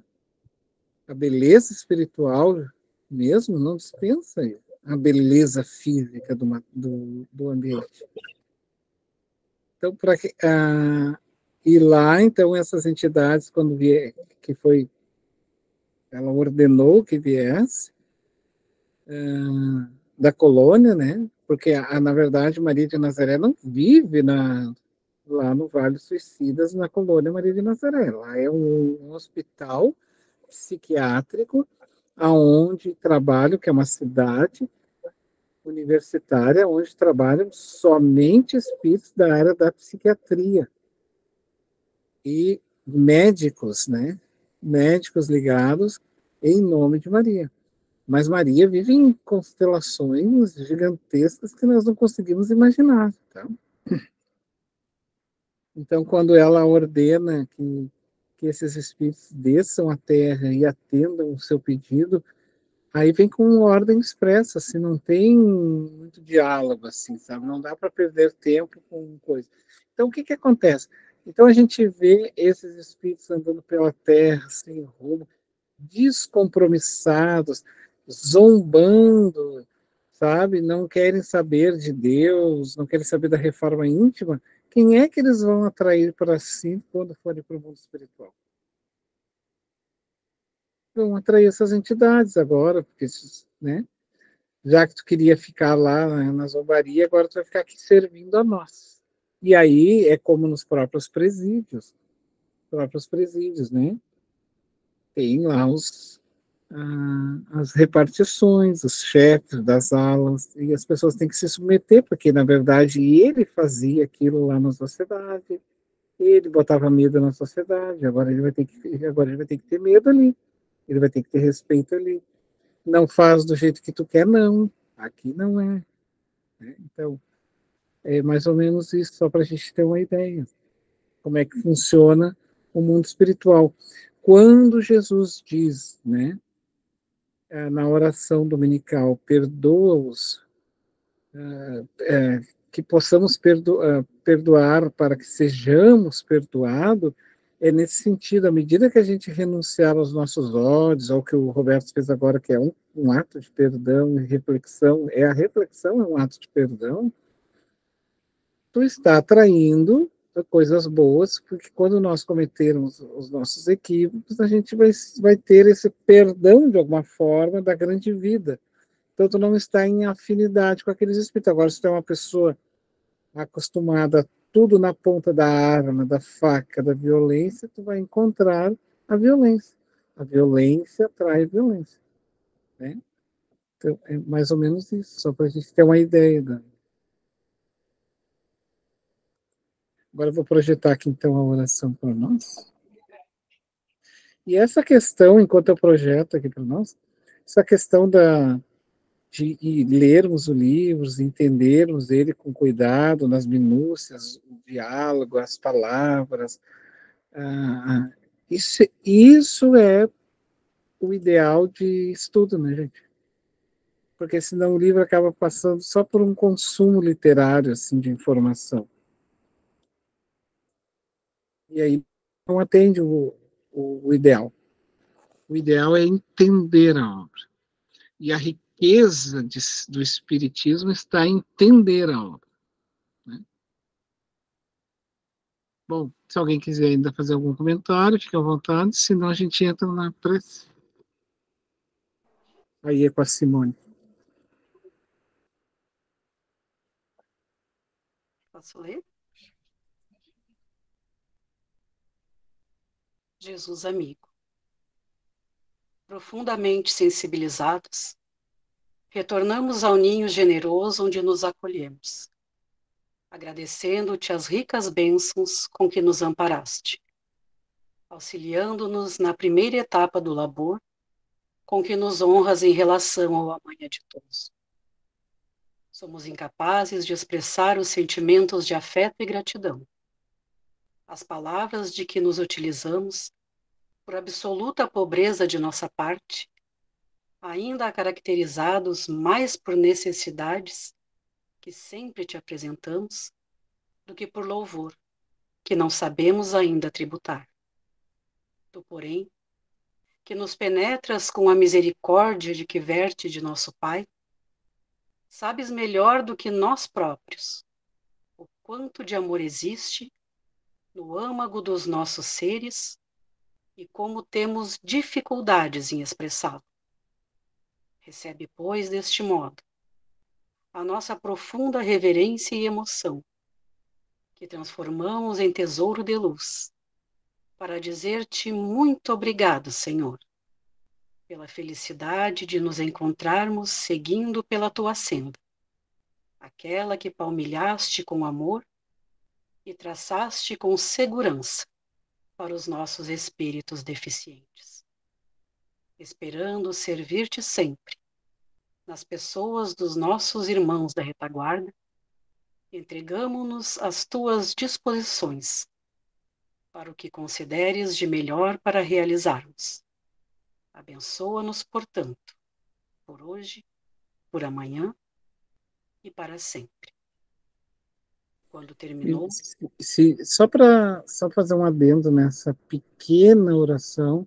A beleza espiritual mesmo não dispensa a beleza física do ambiente. Então, para ir lá, então, essas entidades, quando vier, ela ordenou que viesse da colônia, né? Porque, na verdade, Maria de Nazaré não vive lá no Vale dos Suicidas, na colônia Maria de Nazaré. Lá é um hospital psiquiátrico, aonde trabalho, que é uma cidade universitária, onde trabalham somente espíritos da área da psiquiatria e médicos, né? Médicos ligados em nome de Maria. Mas Maria vive em constelações gigantescas que nós não conseguimos imaginar. Tá? Então, quando ela ordena que esses espíritos desçam à Terra e atendam o seu pedido, aí vem com uma ordem expressa, assim, não tem muito diálogo, assim, sabe? Não dá para perder tempo com coisa. Então, o que que acontece? Então, a gente vê esses espíritos andando pela Terra, sem rumo, descompromissados, zombando, sabe? Não querem saber de Deus, não querem saber da reforma íntima. Quem é que eles vão atrair para si quando forem para o mundo espiritual? Vão atrair essas entidades agora, porque, né? Já que tu queria ficar lá na zombaria, agora tu vai ficar aqui servindo a nós. E aí é como nos próprios presídios, né? Tem lá as repartições, os chefes das alas, e as pessoas têm que se submeter, porque, na verdade, ele fazia aquilo lá na sociedade, ele botava medo na sociedade, agora ele vai ter que ter medo ali, ele vai ter que ter respeito ali. Não faz do jeito que tu quer, não. Aqui não é. Né? Então, é mais ou menos isso, só para a gente ter uma ideia. Como é que funciona o mundo espiritual. Quando Jesus diz, né, na oração dominical, perdoa-os, que possamos perdoar para que sejamos perdoados, é nesse sentido, à medida que a gente renunciar aos nossos ódios, ao que o Roberto fez agora, que é um ato de perdão e reflexão, a reflexão é um ato de perdão, tu está atraindo coisas boas, porque quando nós cometermos os nossos equívocos, a gente vai ter esse perdão, de alguma forma, da grande vida. Então, tu não está em afinidade com aqueles espíritos. Agora, se tu é uma pessoa acostumada a tudo na ponta da arma, da faca, da violência, tu vai encontrar a violência. A violência atrai violência. Né? Então, é mais ou menos isso, só para a gente ter uma ideia. Agora eu vou projetar aqui, então, a oração para nós. E essa questão, enquanto eu projeto aqui para nós, essa questão de lermos o livro, entendermos ele com cuidado, nas minúcias, o diálogo, as palavras, isso é o ideal de estudo, né, gente? Porque senão o livro acaba passando só por um consumo literário, assim, de informação. E aí não atende o ideal. O ideal é entender a obra. riqueza do Espiritismo está em entender a obra. Né? Bom, se alguém quiser ainda fazer algum comentário, fique à vontade, senão a gente entra na prece. Aí é com a Simone. Posso ler? Jesus amigo. Profundamente sensibilizados, retornamos ao ninho generoso onde nos acolhemos, agradecendo-te as ricas bênçãos com que nos amparaste, auxiliando-nos na primeira etapa do labor, com que nos honras em relação ao amanhã de todos. Somos incapazes de expressar os sentimentos de afeto e gratidão. As palavras de que nos utilizamos, por absoluta pobreza de nossa parte, ainda caracterizados mais por necessidades que sempre te apresentamos, do que por louvor, que não sabemos ainda tributar. Tu, porém, que nos penetras com a misericórdia de que verte de nosso Pai, sabes melhor do que nós próprios o quanto de amor existe no âmago dos nossos seres e como temos dificuldades em expressá-lo. Recebe, pois, deste modo, a nossa profunda reverência e emoção, que transformamos em tesouro de luz, para dizer-te muito obrigado, Senhor, pela felicidade de nos encontrarmos seguindo pela tua senda, aquela que palmilhaste com amor e traçaste com segurança para os nossos espíritos deficientes, esperando servir-te sempre, nas pessoas dos nossos irmãos da retaguarda, entregamo-nos às tuas disposições, para o que consideres de melhor para realizarmos. Abençoa-nos, portanto, por hoje, por amanhã e para sempre. Quando terminou... Só fazer um adendo nessa pequena oração,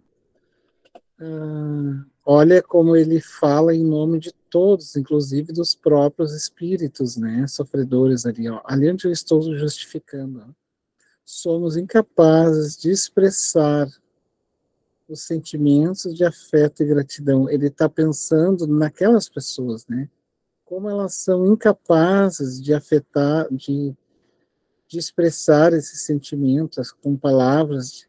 olha como ele fala em nome de todos, inclusive dos próprios espíritos, né, sofredores ali, ó. Ali onde eu estou justificando, ó. Somos incapazes de expressar os sentimentos de afeto e gratidão. Ele está pensando naquelas pessoas, né, como elas são incapazes de afetar, de expressar esses sentimentos com palavras.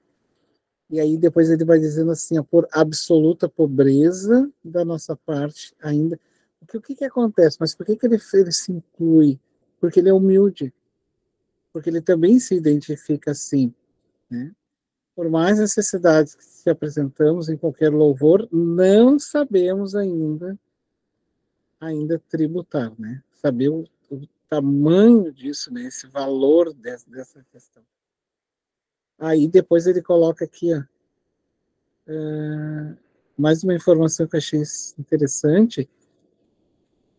E aí depois ele vai dizendo assim, ó, por absoluta pobreza da nossa parte ainda. Porque o que acontece? Mas por que ele se inclui? Porque ele é humilde. Porque ele também se identifica assim, né? Por mais necessidades que se apresentamos em qualquer louvor, não sabemos ainda tributar, né? Saber o tamanho disso, né? Esse valor dessa questão. Aí depois ele coloca aqui, ó, mais uma informação que eu achei interessante.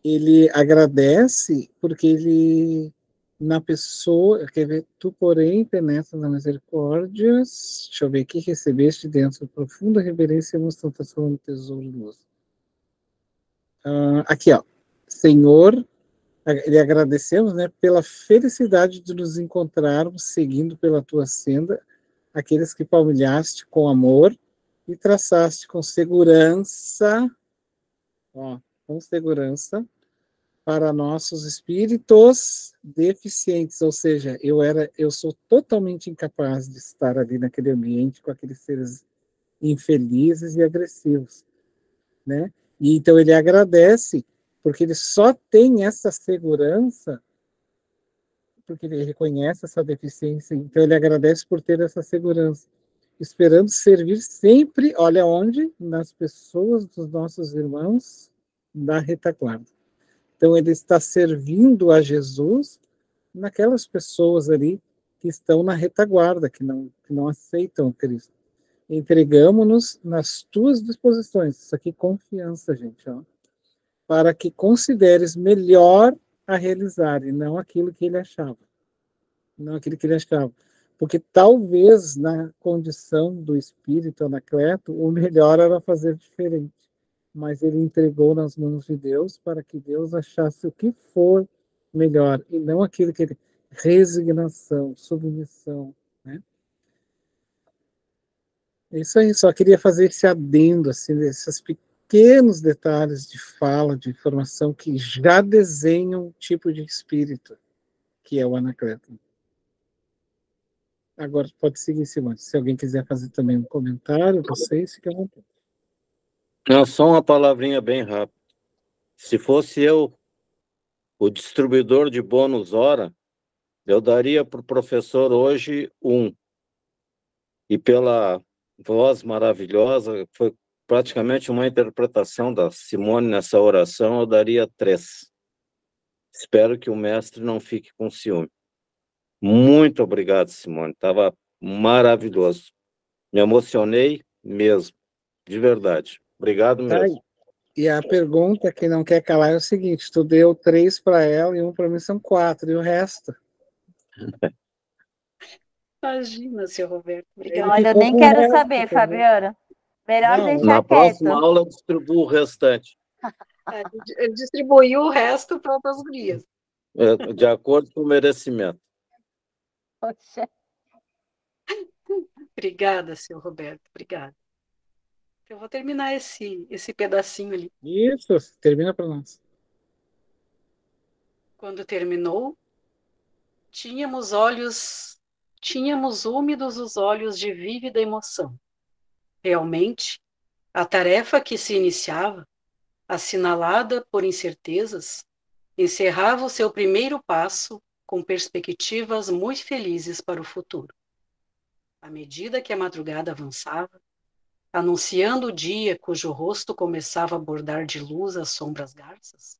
Ele agradece porque ele, na pessoa, quer ver, tu, porém, penetras na misericórdia, deixa eu ver aqui, recebeste dentro de profunda reverência e ostentação do tesouro de luz. Aqui, ó, Senhor, ele agradecemos, né, pela felicidade de nos encontrarmos seguindo pela tua senda, aqueles que palmilhaste com amor e traçaste com segurança, ó, com segurança, para nossos espíritos deficientes, ou seja, eu sou totalmente incapaz de estar ali naquele ambiente com aqueles seres infelizes e agressivos, né? E então ele agradece porque ele só tem essa segurança porque ele reconhece essa deficiência, então ele agradece por ter essa segurança, esperando servir sempre, olha onde? Nas pessoas dos nossos irmãos da retaguarda. Então ele está servindo a Jesus naquelas pessoas ali que estão na retaguarda, que não aceitam Cristo. Entregamos-nos nas tuas disposições, isso aqui é confiança, gente, ó, para que consideres melhor a realizar, e não aquilo que ele achava. Não aquilo que ele achava. Porque talvez na condição do espírito Anacleto, o melhor era fazer diferente. mas ele entregou nas mãos de Deus para que Deus achasse o que for melhor, e não aquilo que ele... Resignação, submissão, né? É isso aí, só queria fazer esse adendo, assim, desses pequenos detalhes de fala, de informação, que já desenham um tipo de espírito, que é o Anacleto. Agora pode seguir, Simone. Se alguém quiser fazer também um comentário, vocês fiquem à vontade. Não, só uma palavrinha bem rápida. Se fosse eu o distribuidor de bônus hora, eu daria para o professor hoje 1. E pela voz maravilhosa, foi praticamente uma interpretação da Simone nessa oração, eu daria 3. Espero que o mestre não fique com ciúme. Muito obrigado, Simone. Estava maravilhoso. Me emocionei mesmo, de verdade. Obrigado mesmo. E a pergunta que não quer calar é o seguinte: tu deu 3 para ela e 1 para mim, são 4, e o resto? Imagina, seu Roberto. Obrigada. Olha, eu nem quero saber, Fabiana. Melhor deixar Na quieto. próxima aula, eu distribuo o restante. Ele distribuiu o resto para as gurias. De acordo com o merecimento. Poxa. Obrigada, seu Roberto. Obrigada. Eu vou terminar esse pedacinho ali. Isso, termina para nós. Quando terminou, tínhamos úmidos os olhos de vívida emoção. Realmente, a tarefa que se iniciava, assinalada por incertezas, encerrava o seu primeiro passo com perspectivas muito felizes para o futuro. À medida que a madrugada avançava, anunciando o dia cujo rosto começava a bordar de luz as sombras garças,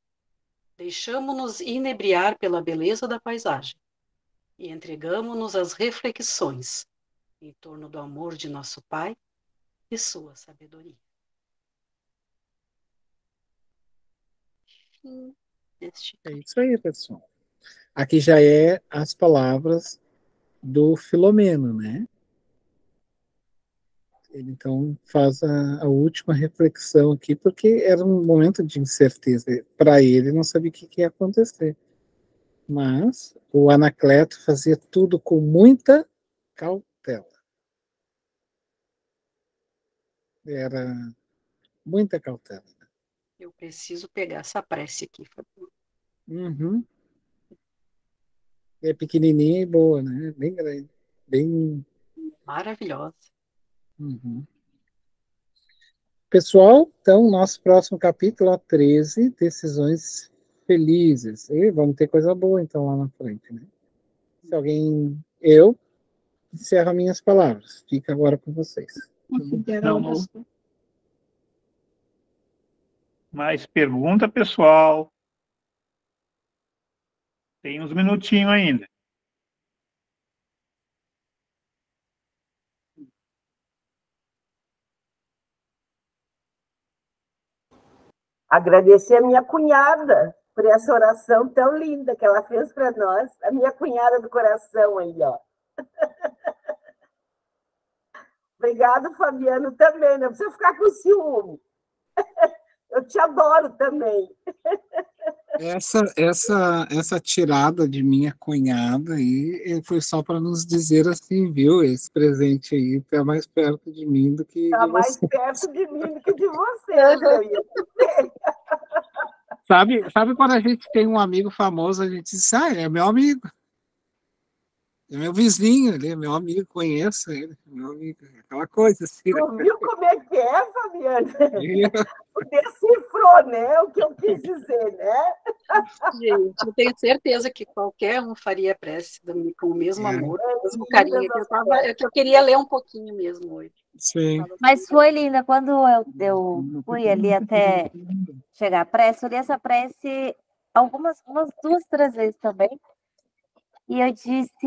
deixamo-nos inebriar pela beleza da paisagem e entregamo-nos às reflexões em torno do amor de nosso Pai e sua sabedoria. Fim deste. É isso aí, pessoal. Aqui já é as palavras do Filomeno, né? Ele então faz a última reflexão aqui, porque era um momento de incerteza. Para ele, não sabia o que ia acontecer. Mas o Anacleto fazia tudo com muita cautela. Era muita cautela. Eu preciso pegar essa prece aqui, Fabio. Uhum. É pequenininha e boa, né? Bem grande. Bem... Maravilhosa. Uhum. Pessoal, então, nosso próximo capítulo, a 13, Decisões Felizes. E vamos ter coisa boa, então, lá na frente, né? Se alguém... Eu encerro minhas palavras. Fica agora com vocês. Então, mais pergunta, pessoal? Tem uns minutinhos ainda. Agradecer a minha cunhada por essa oração tão linda que ela fez para nós. A minha cunhada do coração aí, ó. Obrigado, Fabiano, também. Não precisa ficar com ciúme. Eu te adoro também. Essa tirada de minha cunhada aí foi só para nos dizer assim, viu? Esse presente aí está mais perto de mim do que Está de mais você. perto de mim do que de vocês, eu ia dizer. Sabe quando a gente tem um amigo famoso, a gente diz, é meu amigo. É meu vizinho, ele é meu amigo, conheço ele, é meu amigo. Aquela coisa assim. Tu viu como é que é, Fabiana? Decifrou, né? O que eu quis dizer, né? Gente, eu tenho certeza que qualquer um faria prece com o mesmo amor, com o mesmo carinho. Que eu queria ler um pouquinho mesmo hoje. Sim. Mas foi linda. Quando eu fui ali até chegar à prece, eu li essa prece umas 2, 3 vezes também. E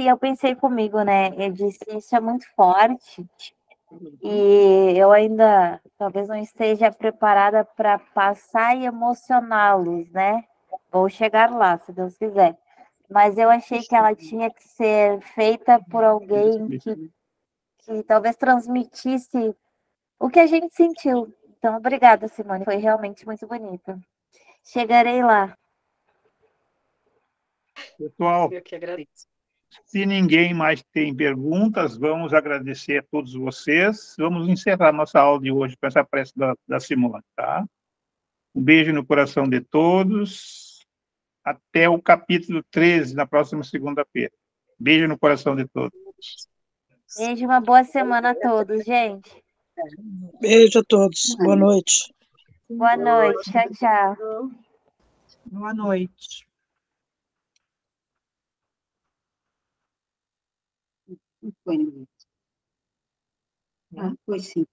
eu pensei comigo, né? Eu disse, isso é muito forte. E eu ainda talvez não esteja preparada para passar e emocioná-los, né? Vou chegar lá, se Deus quiser. Mas eu achei que ela tinha que ser feita por alguém que talvez transmitisse o que a gente sentiu. Então, obrigada, Simone. Foi realmente muito bonito. Chegarei lá. Pessoal, Eu que agradeço. se ninguém mais tem perguntas, vamos agradecer a todos vocês. Vamos encerrar nossa aula de hoje com essa prece da Simone, tá? Um beijo no coração de todos. Até o capítulo 13, na próxima segunda-feira. Beijo no coração de todos. Beijo, uma boa semana a todos, gente. Beijo a todos. Boa noite. Boa noite. Tchau, tchau. Boa noite. Não foi, não. Ah, foi sim.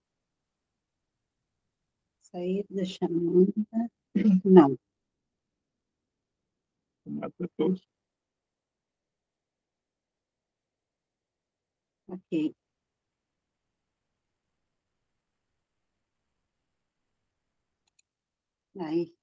Sair da chamada. Não. Ok. Aí.